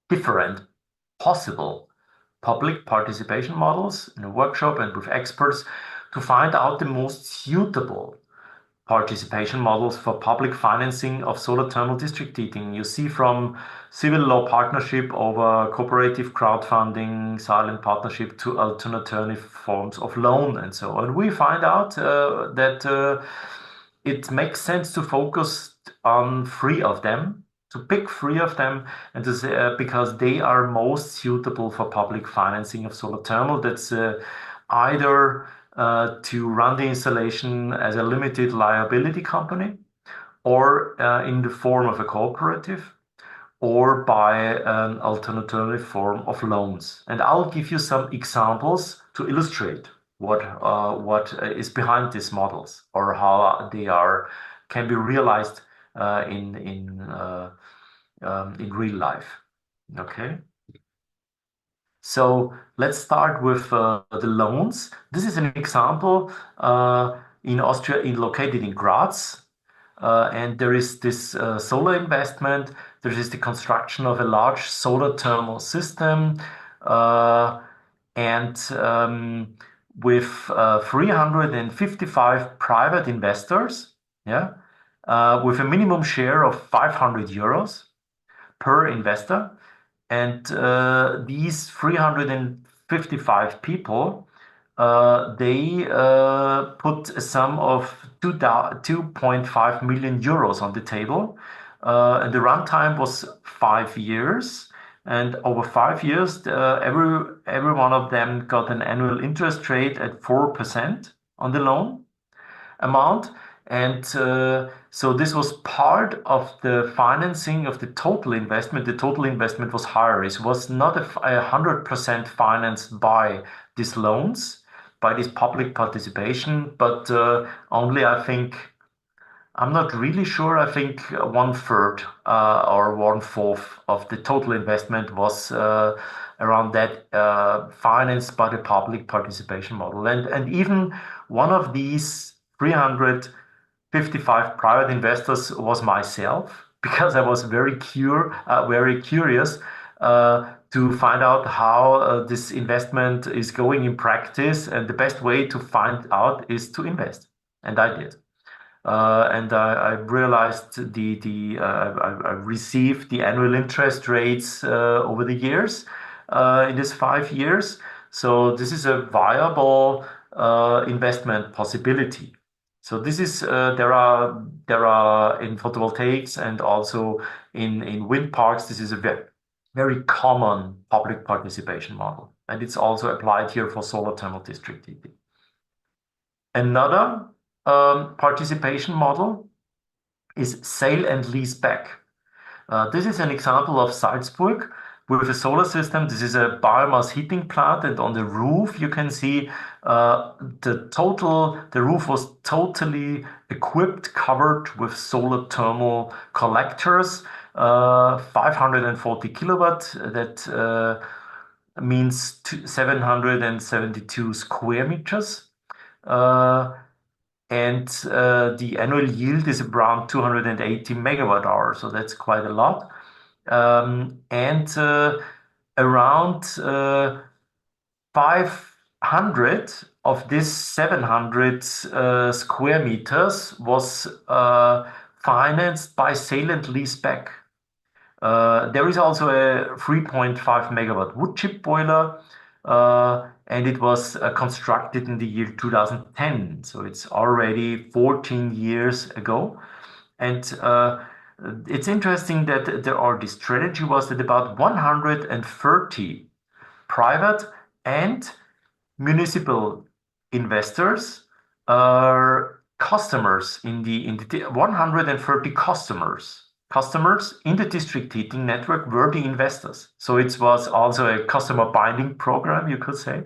Speaker 4: different possible public participation models in a workshop and with experts to find out the most suitable participation models for public financing of solar thermal district heating. You see from civil law partnership over cooperative crowdfunding, silent partnership to alternative forms of loan and so on. We find out that it makes sense to focus on 3 of them, to pick 3 of them, and to say, because they are most suitable for public financing of solar thermal. That's either to run the installation as a limited liability company, or in the form of a cooperative, or by an alternative form of loans. And I'll give you some examples to illustrate what is behind these models or how they can be realized in real life. Okay. So let's start with the loans. This is an example in Austria, located in Graz. And there is this solar investment. There is the construction of a large solar thermal system. And with 355 private investors, yeah, with a minimum share of 500 euros per investor. And these 355 people, they put a sum of 2.5 million euros on the table. And the runtime was 5 years. And over 5 years, every one of them got an annual interest rate at 4% on the loan amount. And so this was part of the financing of the total investment. The total investment was higher. It was not 100% financed by these loans, by this public participation, but only, I think, I'm not really sure. I think 1/3 or 1/4 of the total investment was around that, financed by the public participation model. And even one of these 355 private investors was myself, because I was very curious to find out how this investment is going in practice, and the best way to find out is to invest, and I did. And I realized I received the annual interest rates over the years, in these 5 years. So this is a viable investment possibility. So this is there are in photovoltaics and also in wind parks. This is a very common public participation model, and it's also applied here for solar thermal district heating. Another participation model is sale and lease back. This is an example of Salzburg with a solar system. This is a biomass heating plant, and on the roof you can see the roof was totally equipped, covered with solar thermal collectors, 540 kilowatt. That means 772 square meters. And the annual yield is around 280 megawatt hours, so that's quite a lot. And around 500 of this 700 square meters was financed by sale and lease back. There is also a 3.5 megawatt wood chip boiler, and it was constructed in the year 2010. So it's already 14 years ago. And it's interesting that the strategy was that about 130 private and municipal investors are customers in the 130 customers in the district heating network were the investors. So it was also a customer binding program, you could say,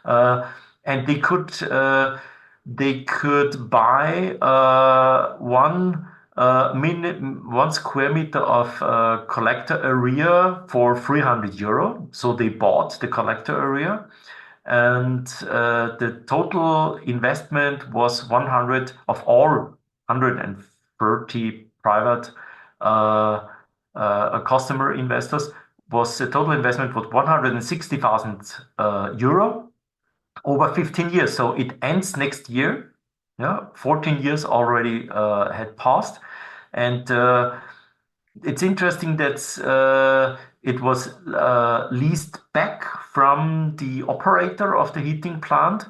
Speaker 4: and they could buy one square meter of collector area for 300 euro. So they bought the collector area, and the total investment was 100 of all 130 private customer investors, was the total investment was 160,000 euro over 15 years. So it ends next year. Yeah, 14 years already had passed, and it's interesting that it was leased back from the operator of the heating plant.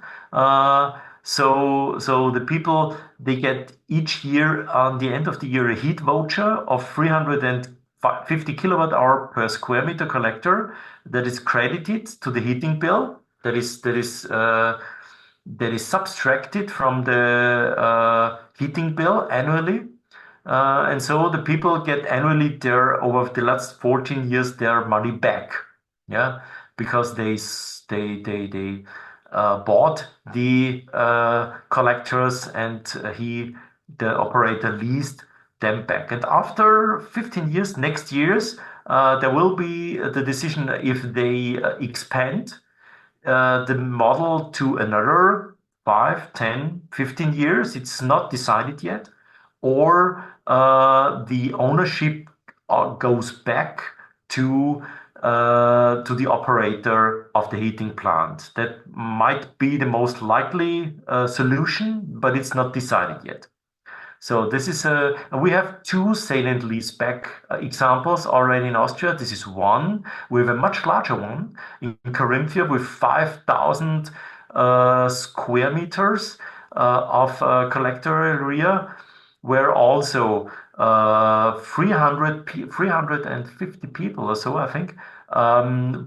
Speaker 4: So the people, they get each year, on the end of the year, a heat voucher of 350 kilowatt hour per square meter collector that is credited to the heating bill. That is subtracted from the heating bill annually. And so the people get annually over the last 14 years their money back, yeah, because they bought the collectors, and the operator leased them back. And after 15 years, next years, there will be the decision if they expand the model to another 5, 10, 15 years. It's not decided yet. Or the ownership goes back to the operator of the heating plant. That might be the most likely solution, but it's not decided yet. So this is we have two sale and leaseback examples already in Austria. This is one. We have a much larger one in Carinthia with 5,000 square meters of collector area, where also 350 people or so, I think,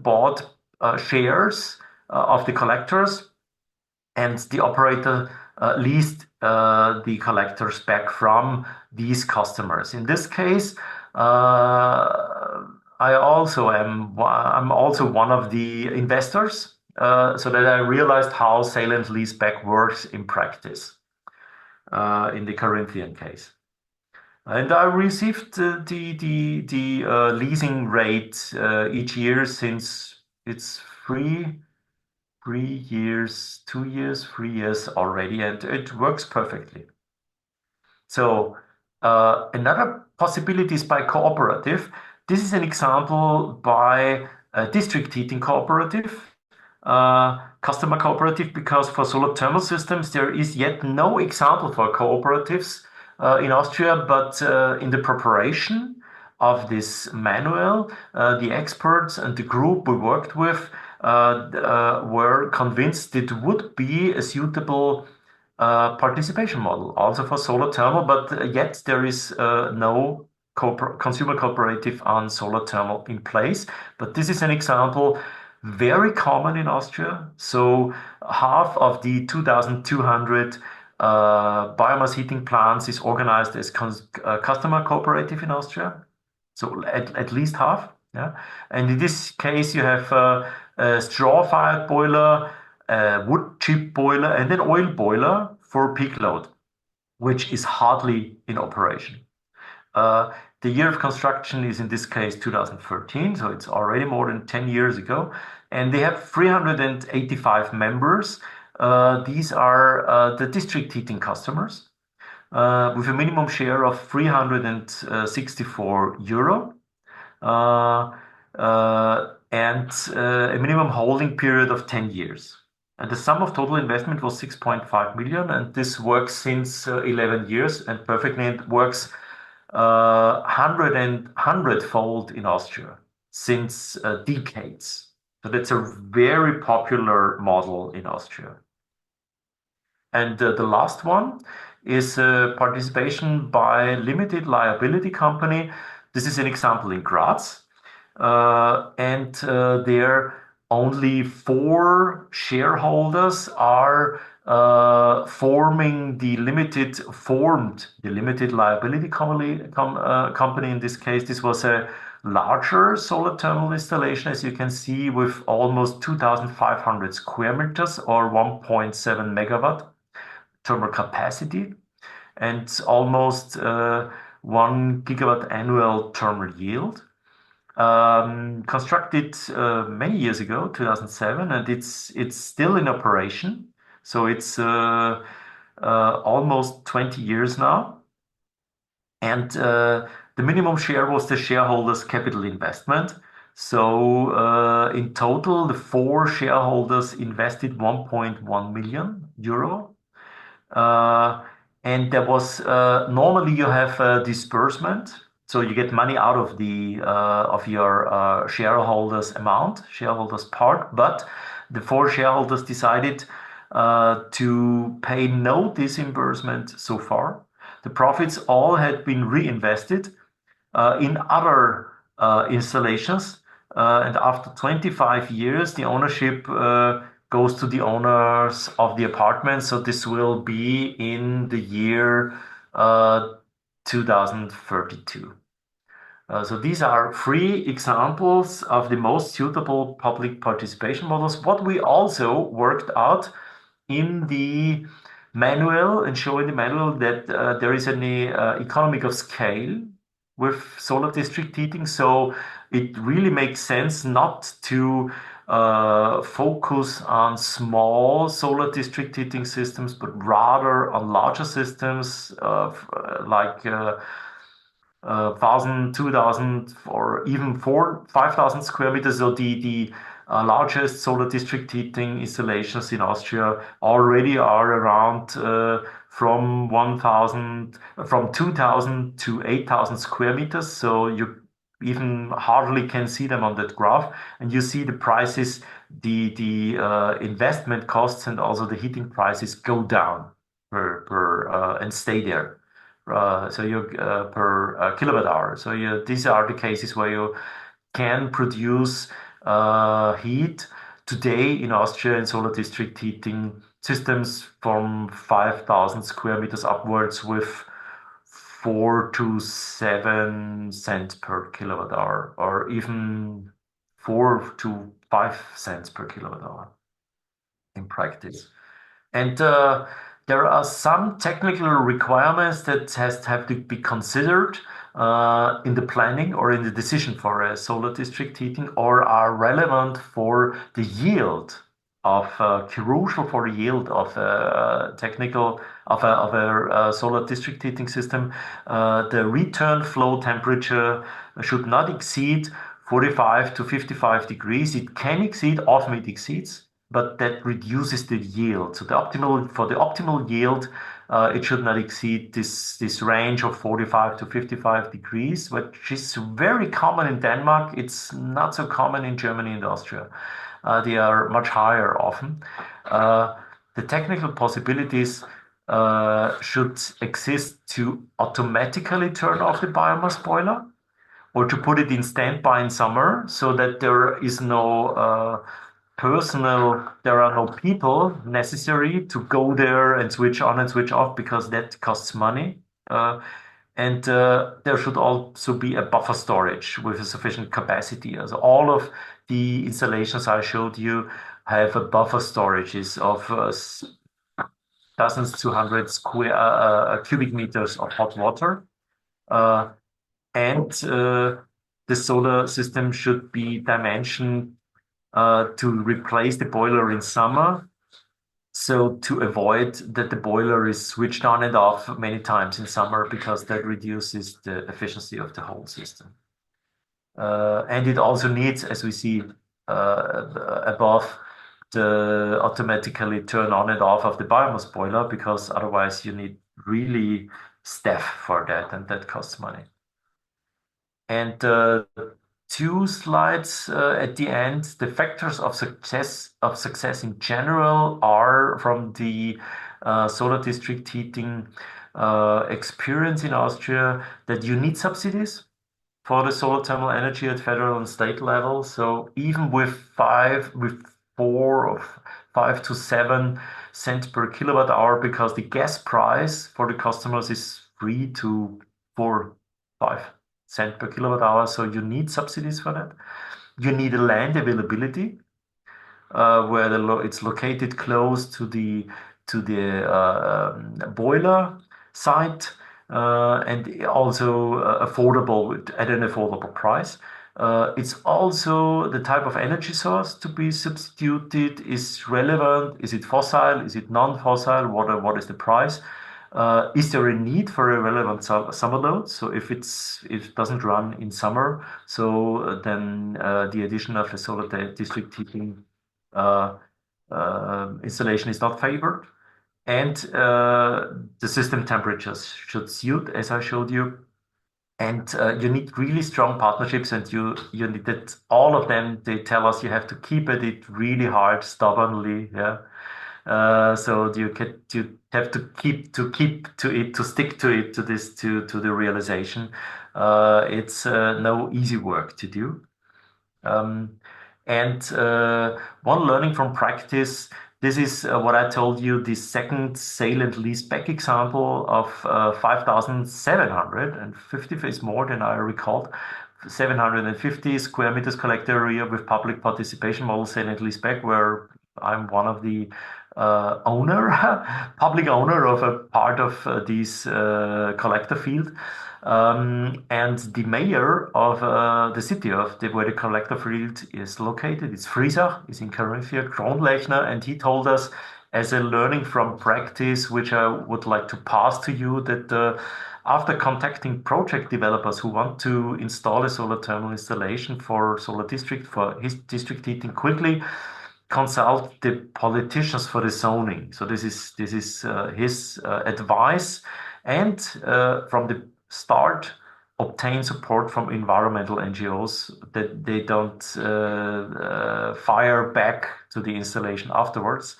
Speaker 4: bought shares of the collectors, and the operator leased the collectors back from these customers. In this case, I'm also one of the investors, so that I realized how sale and leaseback works in practice in the Corinthian case. And I received the leasing rate each year since it's 3 years, 2 years, 3 years already, and it works perfectly. So another possibility is by cooperative. This is an example by a district heating cooperative, customer cooperative, because for solar thermal systems there is yet no example for cooperatives in Austria, but in the preparation of this manual, the experts and the group we worked with were convinced it would be a suitable participation model also for solar thermal, but yet there is no consumer cooperative on solar thermal in place. But this is an example very common in Austria. So half of the 2,200 biomass heating plants is organized as customer cooperative in Austria. So at least half. Yeah. And in this case, you have a straw-fired boiler, a wood chip boiler, and an oil boiler for peak load, which is hardly in operation. The year of construction is in this case 2013, so it's already more than 10 years ago. And they have 385 members. These are the district heating customers with a minimum share of 364 euro. And a minimum holding period of 10 years. And the sum of total investment was 6.5 million, and this works since 11 years, and perfectly it works 100-fold in Austria since decades. So that's a very popular model in Austria. And the last one is participation by limited liability company. This is an example in Graz. And there only 4 shareholders are formed the limited liability company. In this case, this was a larger solar thermal installation, as you can see, with almost 2,500 square meters or 1.7 megawatt thermal capacity and almost 1 gigawatt annual thermal yield. Constructed many years ago, 2007, and it's still in operation. So it's almost 20 years now. And the minimum share was the shareholders' capital investment. So in total, the 4 shareholders invested 1.1 million euro. And there was normally you have a disbursement. So you get money out of the of your shareholders amount, shareholders part, but the 4 shareholders decided to pay no disbursement so far. The profits all had been reinvested in other installations, and after 25 years, the ownership goes to the owners of the apartment. So this will be in the year 2032. So these are 3 examples of the most suitable public participation models. What we also worked out in the manual and show in the manual that there is an economic of scale with solar district heating. So it really makes sense not to focus on small solar district heating systems, but rather on larger systems of like 1,000, 2,000, or even 5,000 square meters. So the largest solar district heating installations in Austria already are around from 2,000 to 8,000 square meters. So you even hardly can see them on that graph, and you see the prices, the investment costs, and also the heating prices go down per and stay there. So you per kilowatt hour. So these are the cases where you can produce heat today in Austria in solar district heating systems from 5,000 square meters upwards with 4 to 7 cents per kilowatt hour, or even 4 to 5 cents per kilowatt hour in practice. And there are some technical requirements that have to be considered in the planning or in the decision for a solar district heating, or are relevant for the yield of crucial for the yield of a solar district heating system. The return flow temperature should not exceed 45 to 55 degrees. It can exceed, often it exceeds, but that reduces the yield. So for the optimal yield, it should not exceed this range of 45 to 55 degrees, which is very common in Denmark. It's not so common in Germany and Austria. They are much higher often. The technical possibilities should exist to automatically turn off the biomass boiler, or to put it in standby in summer, so that there is no there are no people necessary to go there and switch on and switch off, because that costs money. And there should also be a buffer storage with a sufficient capacity. So all of the installations I showed you have a buffer storages of dozens to hundreds cubic meters of hot water. And the solar system should be dimensioned to replace the boiler in summer, so to avoid that the boiler is switched on and off many times in summer, because that reduces the efficiency of the whole system. And it also needs, as we see above, the automatically turn on and off of the biomass boiler, because otherwise you need really staff for that, and that costs money. And 2 slides at the end. The factors of success in general are from the solar district heating experience in Austria, that you need subsidies for the solar thermal energy at federal and state level. So even with 4 or 5 to 7 cents per kilowatt hour, because the gas price for the customers is 3 to 4, 5 cents per kilowatt hour. So you need subsidies for that. You need a land availability where it's located close to the boiler site, and also affordable at an affordable price. It's also the type of energy source to be substituted is relevant. Is it fossil? Is it non-fossil? What is the price? Is there a need for a relevant summer load? So if it doesn't run in summer, so then the addition of a solar district heating installation is not favored. And the system temperatures should suit, as I showed you. And you need really strong partnerships, and you need that. All of them, they tell us you have to keep at it really hard, stubbornly. Yeah. So you have to stick to it, to the realization. It's no easy work to do. And one learning from practice, this is what I told you, the second sale and lease back example of 5,750 is more than I recalled. 750 square meters collector area with public participation model sale and lease back, where I'm one of the public owner of a part of this collector field. And the mayor of the city of where the collector field is located, it's Friesach, is in Carinthia, Kronlechner, and he told us as a learning from practice, which I would like to pass to you, that after contacting project developers who want to install a solar thermal installation for his district heating quickly, consult the politicians for the zoning. So this is his advice, and from the start obtain support from environmental NGOs that they don't fire back to the installation afterwards.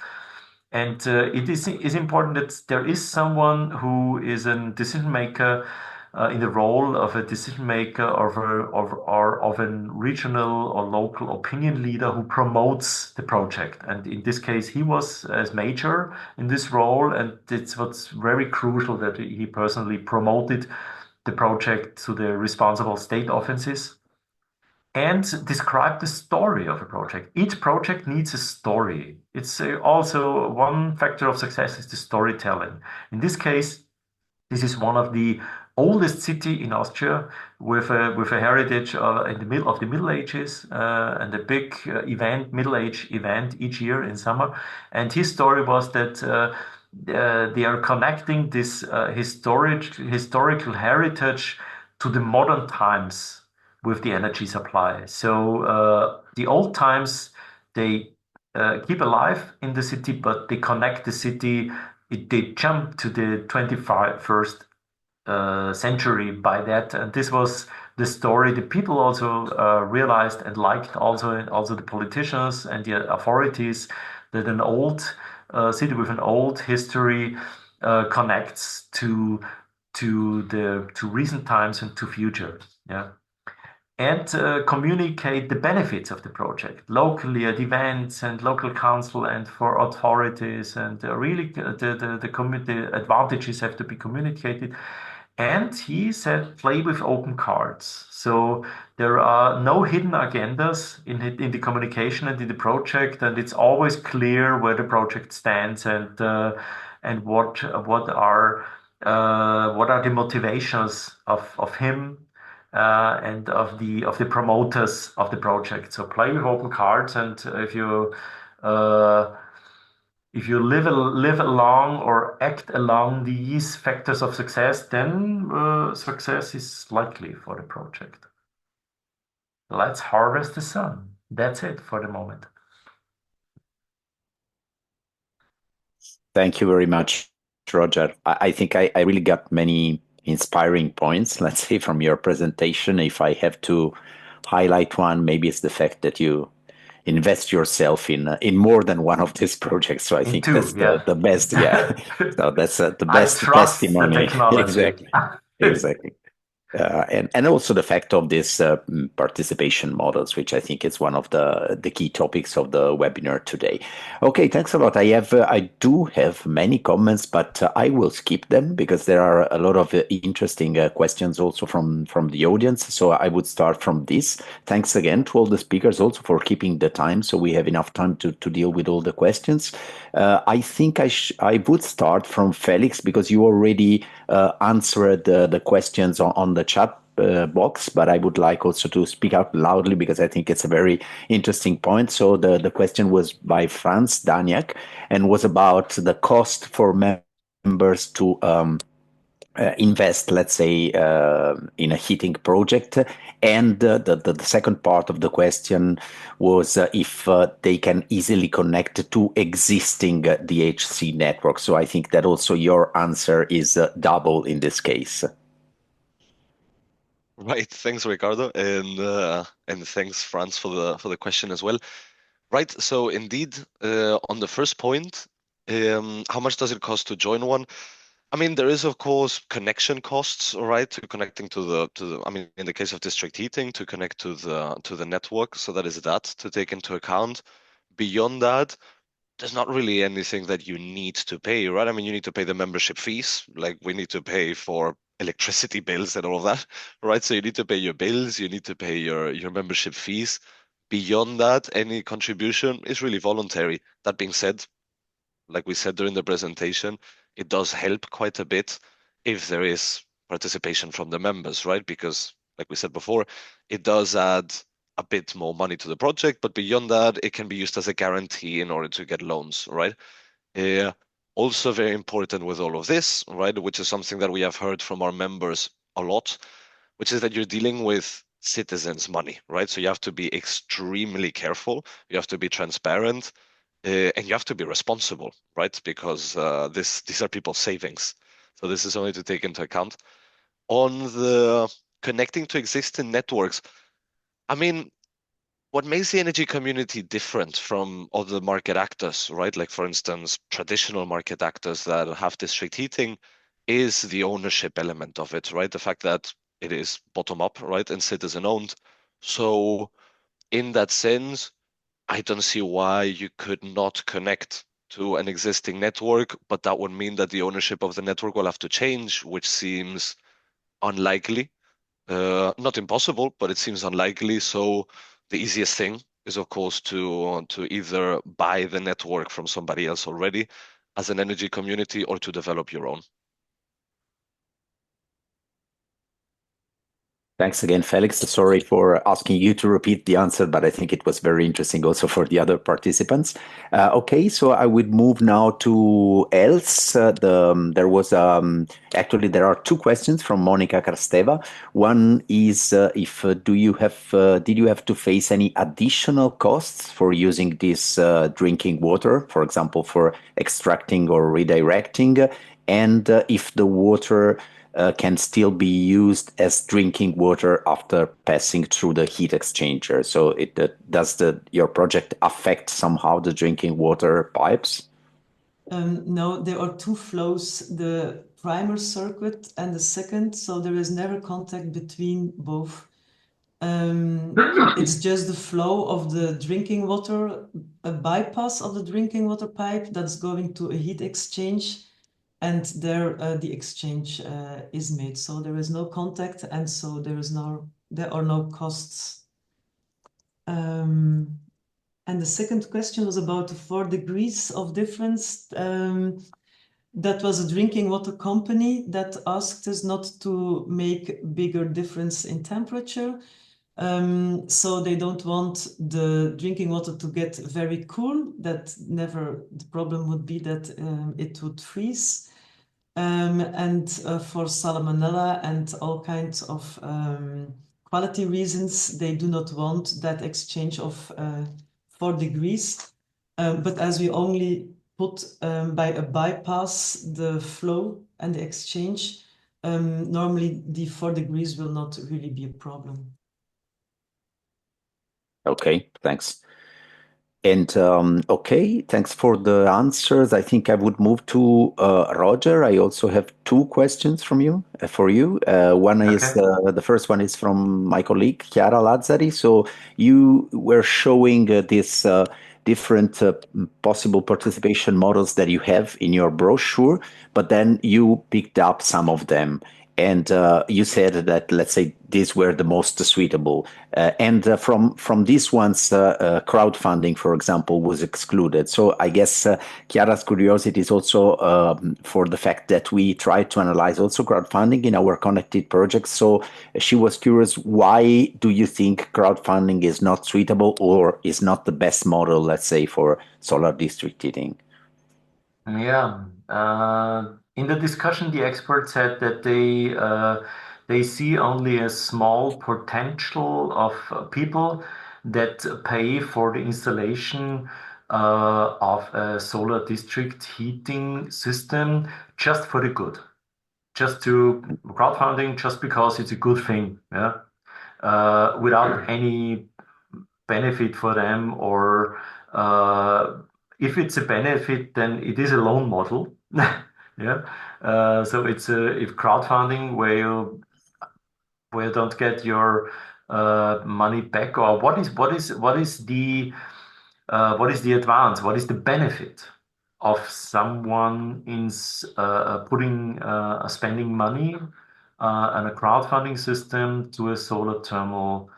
Speaker 4: And it is important that there is someone who is a decision maker in the role of a decision maker or of a regional or local opinion leader who promotes the project. And in this case, he was as major in this role, and it's what's very crucial that he personally promoted the project to the responsible state offices and describe the story of a project. Each project needs a story. It's also one factor of success is the storytelling. In this case, this is one of the oldest city in Austria with a heritage in the middle of the Middle Ages and a big Middle Age event each year in summer. And his story was that they are connecting this historical heritage to the modern times with the energy supply. So the old times they keep alive in the city, but they connect the city. They jump to the 21st century by that, and this was the story the people also realized and liked. Also the politicians and the authorities that an old city with an old history connects to recent times and to future. Yeah. And communicate the benefits of the project locally at events and local council and for authorities, and really the community advantages have to be communicated. And he said, play with open cards. So there are no hidden agendas in the communication and in the project, and it's always clear where the project stands and what are the motivations of him and of the promoters of the project. So play with open cards, and if you live along or act along these factors of success, then success is likely for the project. Let's harvest the sun. That's it for the moment.
Speaker 1: Thank you very much, Roger. I think I really got many inspiring points, let's say, from your presentation. If I have to highlight one, maybe it's the fact that you invest yourself in more than one of these projects. So I think that's the best. Yeah. So that's the best testimony.
Speaker 4: The technology.
Speaker 1: Exactly. Exactly. And also the fact of this participation models, which I think is one of the key topics of the webinar today. Okay, thanks a lot. I do have many comments, but I will skip them because there are a lot of interesting questions also from the audience. So I would start from this. Thanks again to all the speakers also for keeping the time, so we have enough time to deal with all the questions. I think I would start from Felix because you already answered the questions on the chat box, but I would like also to speak out loudly because I think it's a very interesting point. So the question was by Franz Daniak and was about the cost for members to invest, let's say, in a heating project. And the second part of the question was if they can easily connect to existing DHC network. So I think that also your answer is double in this case.
Speaker 2: Right, thanks, Riccardo, and thanks, Franz, for the question as well. Right, so indeed, on the first point, how much does it cost to join one? I mean, there is, of course, connection costs, right, to connecting to the. I mean, in the case of district heating, to connect to the network. So that is that to take into account. Beyond that, there's not really anything that you need to pay, right? I mean, you need to pay the membership fees, like we need to pay for electricity bills and all of that, right? So you need to pay your bills, you need to pay your membership fees. Beyond that, any contribution is really voluntary. That being said, like we said during the presentation, it does help quite a bit if there is participation from the members, right? Because, like we said before, it does add a bit more money to the project, but beyond that, it can be used as a guarantee in order to get loans, right? Also very important with all of this, right, which is something that we have heard from our members a lot, which is that you're dealing with citizens' money, right? So you have to be extremely careful, you have to be transparent, and you have to be responsible, right? Because these are people's savings. So this is only to take into account. On the connecting to existing networks, I mean, what makes the energy community different from other market actors, right? Like, for instance, traditional market actors that have district heating is the ownership element of it, right? The fact that it is bottom up, right? And citizen owned. So in that sense, I don't see why you could not connect to an existing network, but that would mean that the ownership of the network will have to change, which seems unlikely. Not impossible, but it seems unlikely. So the easiest thing is, of course, to either buy the network from somebody else already as an energy community or to develop your own.
Speaker 1: Thanks again, Felix. Sorry for asking you to repeat the answer, but I think it was very interesting also for the other participants. Okay, so I would move now to else. There was actually there are two questions from Monica Krasteva. One is if did you have to face any additional costs for using this drinking water, for example, for extracting or redirecting, and if the water can still be used as drinking water after passing through the heat exchanger. So does your project affect somehow the drinking water pipes?
Speaker 3: No, there are two flows, the primer circuit and the second, so there is never contact between both. It's just the flow of the drinking water, a bypass of the drinking water pipe that's going to a heat exchange, and there the exchange is made. So there is no contact, and so there are no costs. And the second question was about the 4 degrees of difference. That was a drinking water company that asked us not to make bigger difference in temperature. So they don't want the drinking water to get very cool. The problem would be that it would freeze. And for salmonella and all kinds of quality reasons, they do not want that exchange of 4 degrees. But as we only put by a bypass the flow and the exchange, normally the 4 degrees will not really be a problem.
Speaker 1: Okay, thanks. And okay, thanks for the answers. I think I would move to Roger. I also have two questions for you. One is the first one is from my colleague Chiara Lazzari. So you were showing this different possible participation models that you have in your brochure, but then you picked up some of them. And you said that, let's say, these were the most suitable. And from these ones, crowdfunding, for example, was excluded. So I guess Chiara's curiosity is also for the fact that we try to analyze also crowdfunding in our connected projects. So she was curious, why do you think crowdfunding is not suitable or is not the best model, let's say, for solar district heating?
Speaker 4: Yeah. In the discussion, the expert said that they see only a small potential of people that pay for the installation of a solar district heating system just for the good, just to crowdfunding, just because it's a good thing, yeah, without any benefit for them, or if it's a benefit, then it is a loan model. Yeah. So it's if crowdfunding where you don't get your money back, or what is the advance? What is the benefit of someone in putting spending money on a crowdfunding system to a solar thermal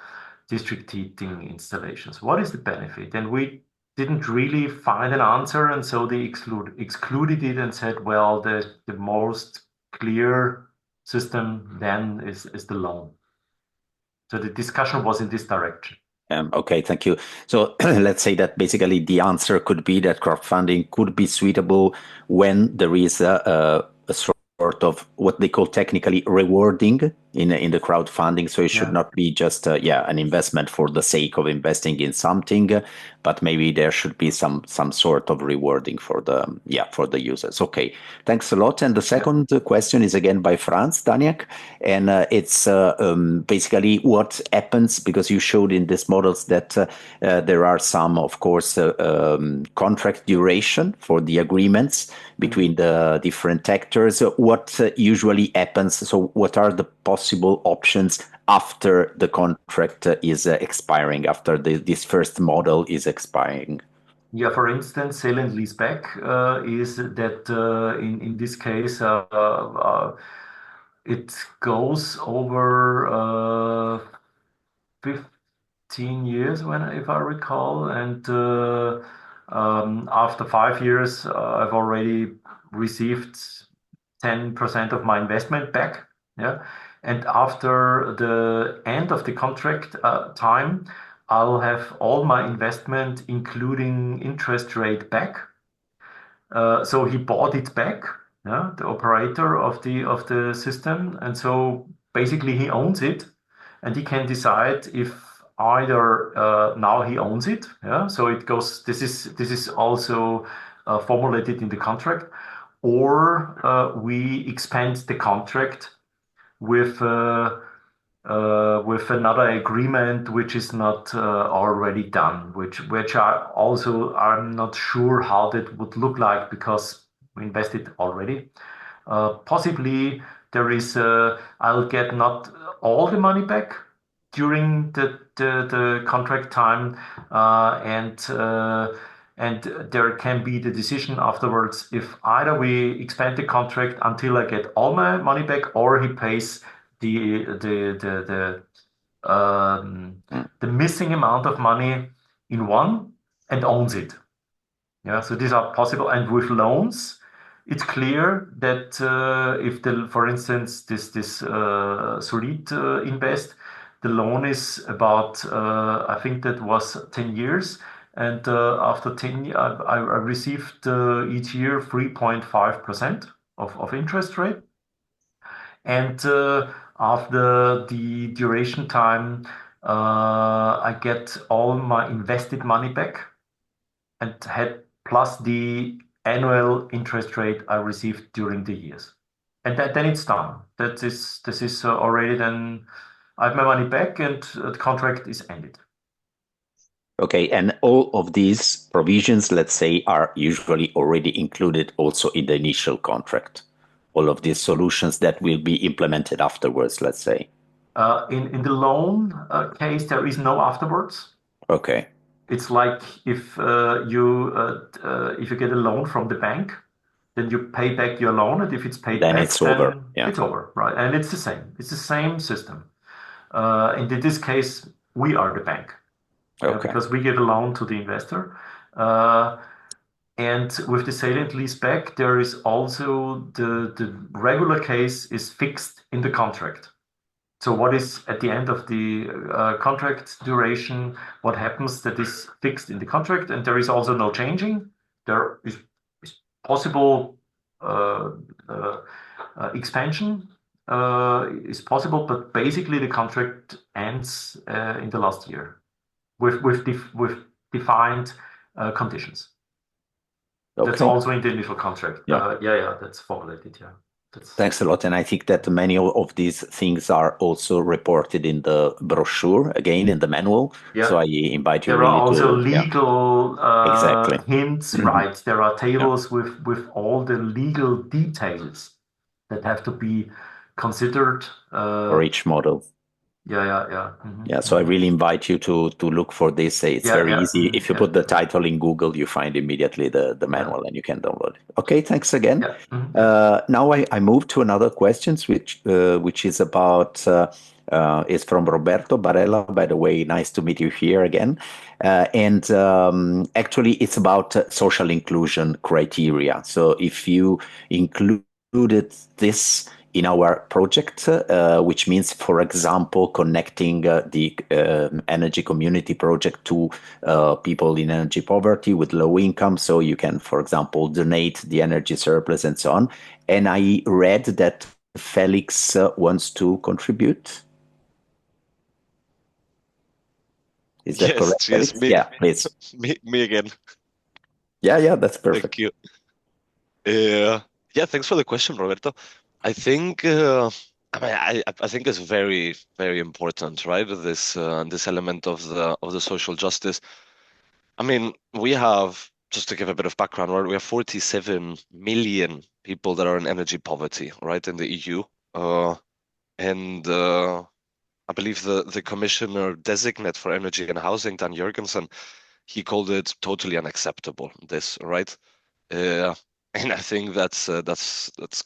Speaker 4: district heating installations? What is the benefit? And we didn't really find an answer, and so they excluded it and said, well, the most clear system than is the loan. So the discussion was in this direction.
Speaker 1: Okay, thank you. So let's say that basically the answer could be that crowdfunding could be suitable when there is a sort of what they call technically rewarding in the crowdfunding. So it should not be just an investment for the sake of investing in something, but maybe there should be some sort of rewarding for the users. Okay, thanks a lot. And the second question is again by Franz Daniak, and it's basically what happens, because you showed in these models that there are some, of course, contract duration for the agreements between the different actors. What usually happens? So what are the possible options after the contract is expiring, after this first model is expiring?
Speaker 4: Yeah, for instance, sale and lease back is that in this case it goes over 15 years, if I recall, and after 5 years, I've already received 10% of my investment back. Yeah, and after the end of the contract time, I'll have all my investment, including interest rate, back. So he bought it back, yeah, the operator of the system, and so basically he owns it, and he can decide if either now he owns it, yeah. So it goes. This is also formulated in the contract, or we expand the contract with another agreement which is not already done, which I'm not sure how that would look like because we invested already. Possibly there is I'll get not all the money back during the contract time, and there can be the decision afterwards if either we expand the contract until I get all my money back, or he pays the missing amount of money in one and owns it. Yeah, so these are possible. And with loans, it's clear that if for instance, this Solid Invest, the loan is about I think that was 10 years, and after 10 years, I received each year 3.5% of interest rate. And after the duration time, I get all my invested money back and had plus the annual interest rate I received during the years. And then it's done. This is already then I have my money back and the contract is ended.
Speaker 1: Okay, and all of these provisions, let's say, are usually already included also in the initial contract. All of these solutions that will be implemented afterwards, let's say.
Speaker 4: In the loan case, there is no afterwards.
Speaker 1: Okay.
Speaker 4: It's like if you get a loan from the bank, then you pay back your loan, and if it's paid
Speaker 1: then
Speaker 4: back,
Speaker 1: it's over. Yeah.
Speaker 4: It's over, right? And it's the same. It's the same system. And in this case, we are the bank, because we give a loan to the investor. And with the sale and lease back, there is also the regular case is fixed in the contract. So what is at the end of the contract duration, what happens, that is fixed in the contract, and there is also no changing. There is possible expansion is possible, but basically the contract ends in the last year with defined conditions.
Speaker 1: Okay.
Speaker 4: That's also in the initial contract.
Speaker 1: Yeah,
Speaker 4: that's formulated. Yeah.
Speaker 1: Thanks a lot. And I think that many of these things are also reported in the brochure, again, in the manual. Yeah. So I invite you
Speaker 4: there
Speaker 1: really
Speaker 4: are also
Speaker 1: to,
Speaker 4: legal
Speaker 1: exactly.
Speaker 4: hints, right? There are tables with all the legal details that have to be considered
Speaker 1: for each model.
Speaker 4: Yeah.
Speaker 1: Yeah, so I really invite you to look for this. It's very easy. If you put the title in Google, you find immediately the manual and you can download it. Okay, thanks again. Now I move to another question, which is about, is from Roberto Barella. By the way, nice to meet you here again. And actually, it's about social inclusion criteria. So if you included this in our project, which means, for example, connecting the energy community project to people in energy poverty with low income. So you can, for example, donate the energy surplus and so on. And I read that Felix wants to contribute. Is that correct,
Speaker 2: Yes,
Speaker 1: Felix? Yeah, please.
Speaker 2: me again.
Speaker 1: Yeah, that's perfect.
Speaker 2: Thank you. Yeah, thanks for the question, Roberto. I think I think it's very, very important, right? This element of the social justice. I mean, we have, just to give a bit of background, right? We have 47 million people that are in energy poverty, right, in the EU. And I believe the commissioner designate for energy and housing, Dan Jurgensen, he called it totally unacceptable, this, right? Uh, and I think that's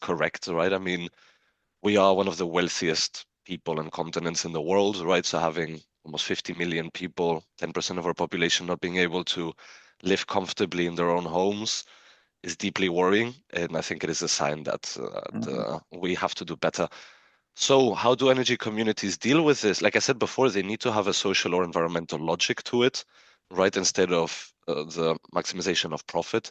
Speaker 2: correct, right? I mean, we are one of the wealthiest people and continents in the world, right? So having almost 50 million people, 10% of our population not being able to live comfortably in their own homes is deeply worrying. And I think it is a sign that we have to do better. So how do energy communities deal with this? Like I said before, they need to have a social or environmental logic to it, right? Instead of the maximization of profit.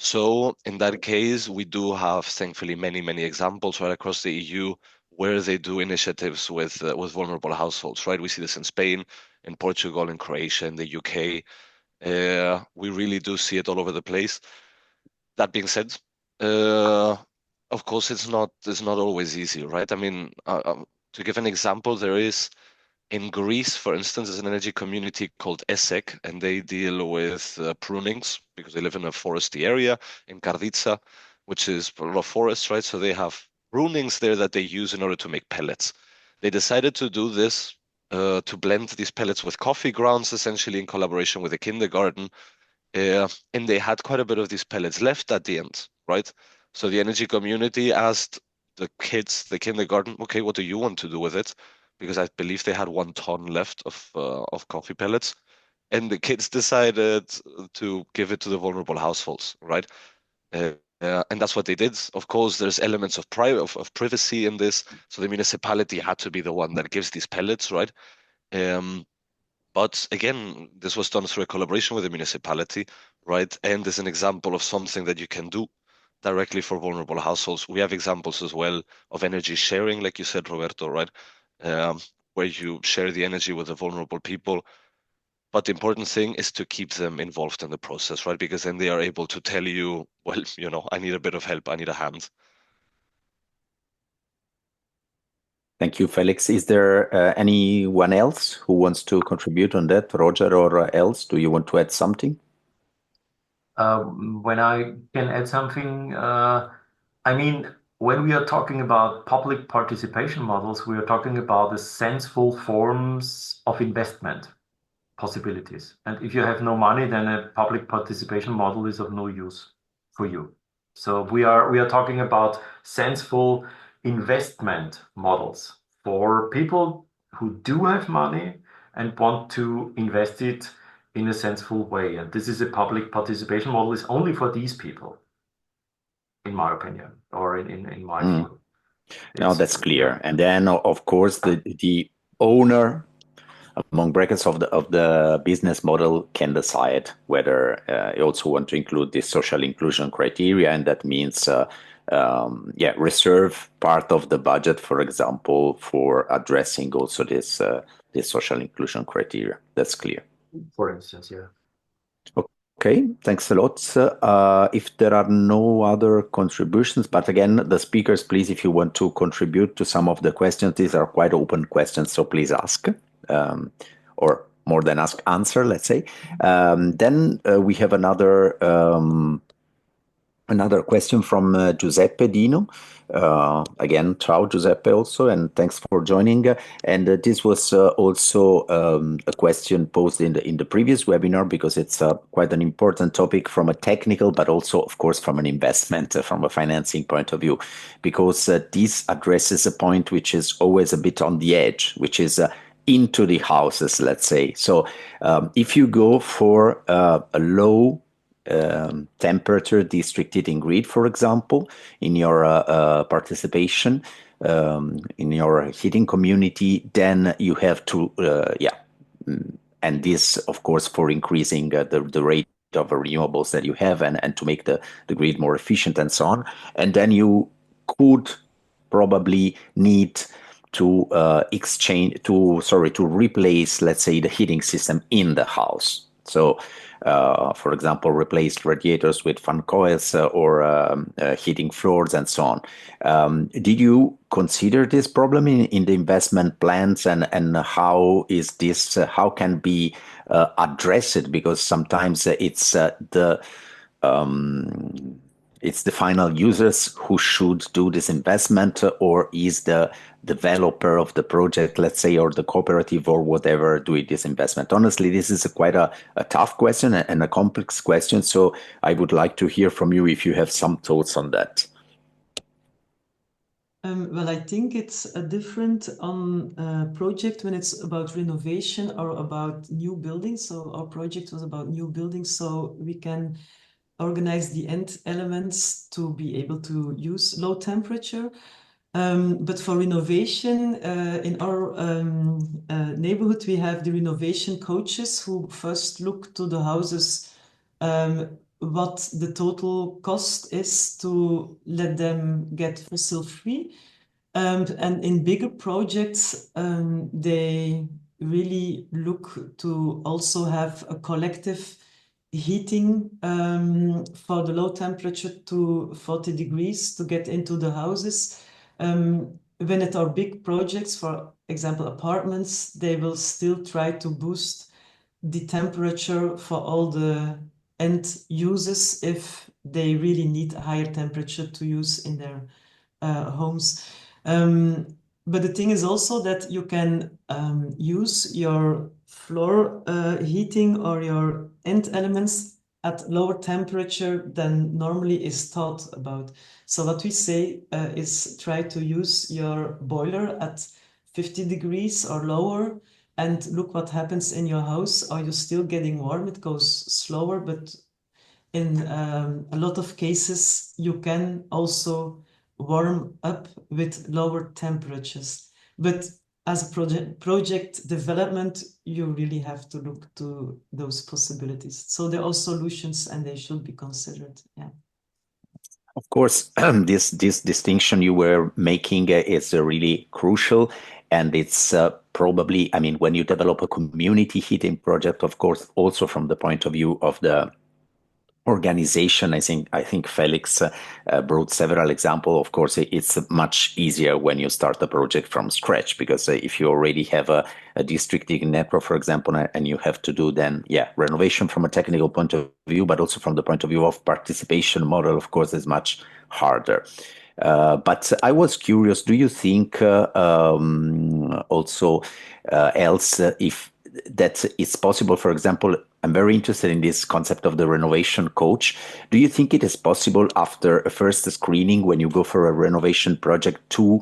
Speaker 2: So in that case, we do have, thankfully, many examples right across the EU where they do initiatives with vulnerable households, right? We see this in Spain, in Portugal, in Croatia, in the UK. We really do see it all over the place. That being said, of course, it's not always easy, right? I mean, to give an example, there is in Greece, for instance, there's an energy community called ESEC, and they deal with prunings because they live in a foresty area in Karditsa, which is a lot of forests, right? So they have prunings there that they use in order to make pellets. They decided to do this to blend these pellets with coffee grounds, essentially in collaboration with a kindergarten. And they had quite a bit of these pellets left at the end, right? So the energy community asked the kids, the kindergarten, okay, what do you want to do with it? Because I believe they had 1 ton left of coffee pellets, and the kids decided to give it to the vulnerable households, right? And that's what they did. Of course, there's elements of privacy in this, so the municipality had to be the one that gives these pellets, right? But again, this was done through a collaboration with the municipality, right? And is an example of something that you can do directly for vulnerable households. We have examples as well of energy sharing, like you said, Roberto, right? Where you share the energy with the vulnerable people. But the important thing is to keep them involved in the process, right? Because then they are able to tell you, well, I need a bit of help, I need a hand.
Speaker 1: Thank you, Felix. Is there anyone else who wants to contribute on that? Roger or else? Do you want to add something?
Speaker 4: When I can add something, I mean, when we are talking about public participation models, we are talking about the sensible forms of investment possibilities. And if you have no money, then a public participation model is of no use for you. So we are talking about sensible investment models for people who do have money and want to invest it in a sensible way. And this is a public participation model is only for these people, in my opinion, or in my view.
Speaker 1: No, that's clear. And then, of course, the owner, among brackets, of the business model can decide whether you also want to include this social inclusion criteria, and that means reserve part of the budget, for example, for addressing also this social inclusion criteria. That's clear.
Speaker 4: For instance, yeah.
Speaker 1: Okay, thanks a lot. If there are no other contributions, but again, the speakers, please, if you want to contribute to some of the questions, these are quite open questions, so please ask, or more than ask, answer, let's say. Then we have another question from Giuseppe Dino. Again, ciao Giuseppe also, and thanks for joining. And this was also a question posed in the previous webinar, because it's quite an important topic from a technical, but also, of course, from an investment, from a financing point of view, because this addresses a point which is always a bit on the edge, which is into the houses, let's say. So if you go for a low temperature district heating grid, for example, in your participation, in your heating community, then you have to, and this, of course, for increasing the rate of renewables that you have and to make the grid more efficient and so on. And then you could probably need to to replace, let's say, the heating system in the house. So, for example, replace radiators with fan coils or heating floors and so on. Did you consider this problem in the investment plans, and how is this? How can be addressed? Because sometimes it's the final users who should do this investment, or is the developer of the project, let's say, or the cooperative or whatever, doing this investment? Honestly, this is quite a tough question and a complex question. So I would like to hear from you if you have some thoughts on that.
Speaker 3: Well, I think it's a different project when it's about renovation or about new buildings. So our project was about new buildings, so we can organize the end elements to be able to use low temperature. But for renovation, in our neighborhood, we have the renovation coaches who first look to the houses, what the total cost is to let them get fossil free. And in bigger projects, they really look to also have a collective heating for the low temperature to 40 degrees to get into the houses. When it are big projects, for example, apartments, they will still try to boost the temperature for all the end users if they really need a higher temperature to use in their homes. But the thing is also that you can use your floor heating or your end elements at lower temperature than normally is thought about. So what we say is try to use your boiler at 50 degrees or lower and look what happens in your house. Are you still getting warm? It goes slower, but in a lot of cases, you can also warm up with lower temperatures. But as a project development, you really have to look to those possibilities. So there are solutions and they should be considered. Yeah.
Speaker 1: Of course, this distinction you were making is really crucial, and it's probably, I mean, when you develop a community heating project, of course, also from the point of view of the organization. I think Felix brought several examples. Of course, it's much easier when you start the project from scratch, because if you already have a district heating network, for example, and you have to do then, renovation from a technical point of view, but also from the point of view of participation model, of course, is much harder. But I was curious, do you think also else if that it's possible, for example, I'm very interested in this concept of the renovation coach. Do you think it is possible after a first screening, when you go for a renovation project, to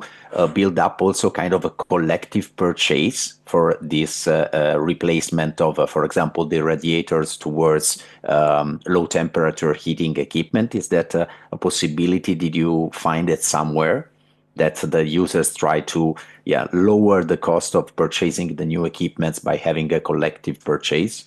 Speaker 1: build up also kind of a collective purchase for this replacement of, for example, the radiators towards low temperature heating equipment? Is that a possibility? Did you find it somewhere that the users try to lower the cost of purchasing the new equipments by having a collective purchase?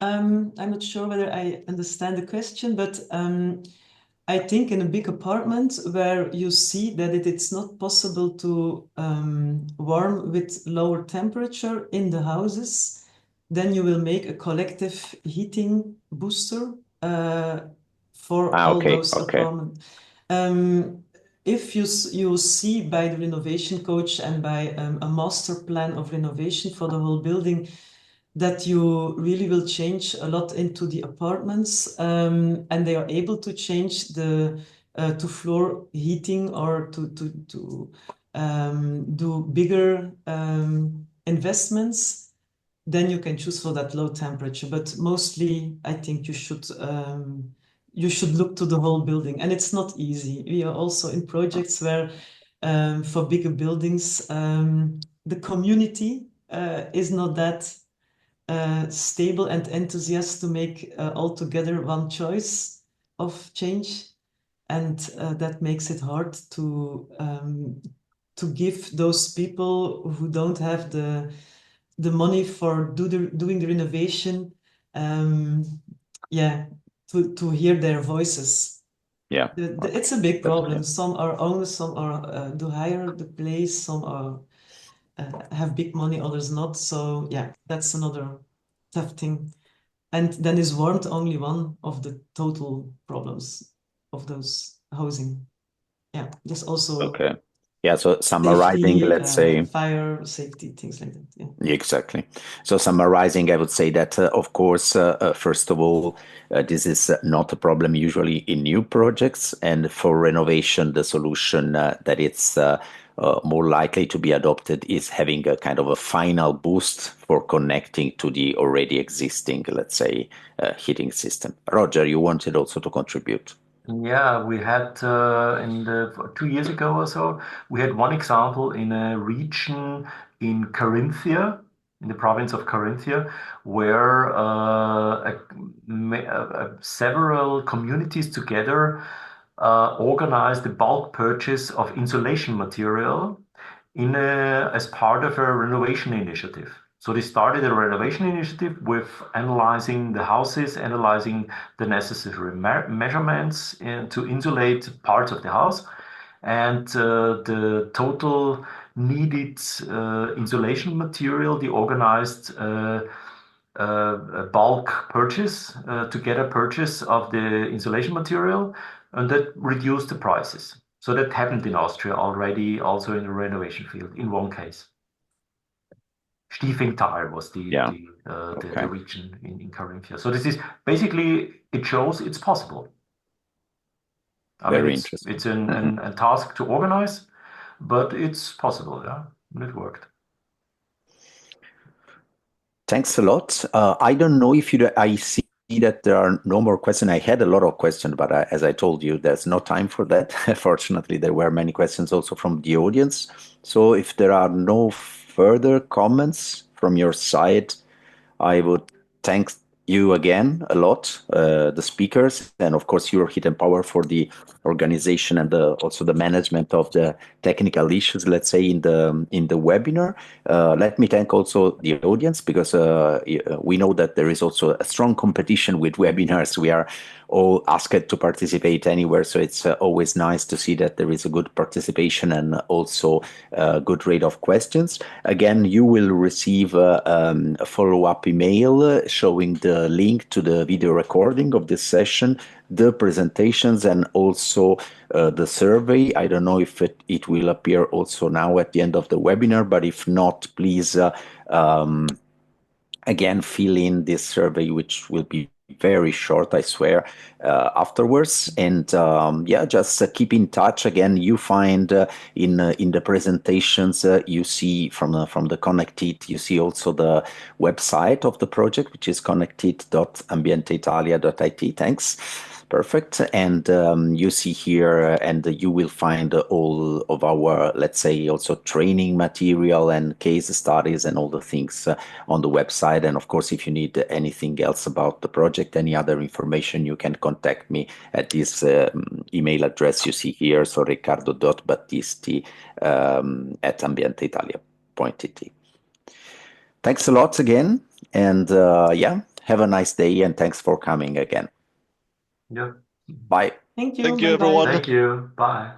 Speaker 3: I'm not sure whether I understand the question, but I think in a big apartment where you see that it's not possible to warm with lower temperature in the houses, then you will make a collective heating booster for all those apartments. If you see by the renovation coach and by a master plan of renovation for the whole building, that you really will change a lot into the apartments, and they are able to change the to floor heating or to do bigger investments, then you can choose for that low temperature. But mostly, I think you should look to the whole building, and it's not easy. We are also in projects where for bigger buildings, the community is not that stable and enthusiastic to make altogether one choice of change. and that makes it hard to give those people who don't have the money for doing the renovation, to hear their voices.
Speaker 1: Yeah.
Speaker 3: It's a big problem.
Speaker 1: Definitely.
Speaker 3: Some are owners, some are do hire the place, some are have big money, others not. So yeah, that's another tough thing. And then is warmth only one of the total problems of those housing? Yeah, there's also
Speaker 1: Okay. Yeah, so summarizing,
Speaker 3: safety,
Speaker 1: let's say,
Speaker 3: fire safety, things like that. Yeah.
Speaker 1: exactly. So summarizing, I would say that, of course, first of all, this is not a problem usually in new projects, and for renovation, the solution that it's more likely to be adopted is having a kind of a final boost for connecting to the already existing, let's say, heating system. Roger, you wanted also to contribute.
Speaker 4: Yeah, we had 2 years ago or so, we had one example in a region in Carinthia, in the province of Carinthia, where several communities together organized the bulk purchase of insulation material as part of a renovation initiative. So they started a renovation initiative with analyzing the houses, analyzing the necessary measurements to insulate parts of the house, and the total needed insulation material. They organized a bulk purchase to get a purchase of the insulation material, and that reduced the prices. So that happened in Austria already, also in the renovation field, in one case. Stiefingtal was the
Speaker 1: Yeah. Okay.
Speaker 4: region in Carinthia. So this is basically, it shows it's possible. I mean,
Speaker 1: Very
Speaker 4: it's
Speaker 1: interesting.
Speaker 4: a task to organize, but it's possible, yeah, and it worked.
Speaker 1: Thanks a lot. I don't know if I see that there are no more questions. I had a lot of questions, but as I told you, there's no time for that. Fortunately, there were many questions also from the audience. So if there are no further comments from your side, I would thank you again a lot, the speakers, and of course your Heat and Power for the organization and also the management of the technical issues, let's say, in the webinar. Let me thank also the audience, because we know that there is also a strong competition with webinars. We are all asked to participate anywhere, so it's always nice to see that there is a good participation and also a good rate of questions. Again, you will receive a follow-up email showing the link to the video recording of this session, the presentations, and also the survey. I don't know if it will appear also now at the end of the webinar, but if not, please again fill in this survey, which will be very short, I swear, afterwards. And just keep in touch. Again, you find in the presentations, you see from the ConnectHeat, you see also the website of the project, which is connectheat.ambienteitalia.it. Thanks. Perfect. And you see here, and you will find all of our, let's say, also training material and case studies and all the things on the website. And of course, if you need anything else about the project, any other information, you can contact me at this email address you see here. So Riccardo.Battisti at ambienteitalia.it. Thanks a lot again. And have a nice day. And thanks for coming again.
Speaker 4: Yeah.
Speaker 1: Bye.
Speaker 3: Thank you.
Speaker 2: Thank you,
Speaker 3: Bye-bye.
Speaker 2: everyone.
Speaker 4: Thank you. Bye.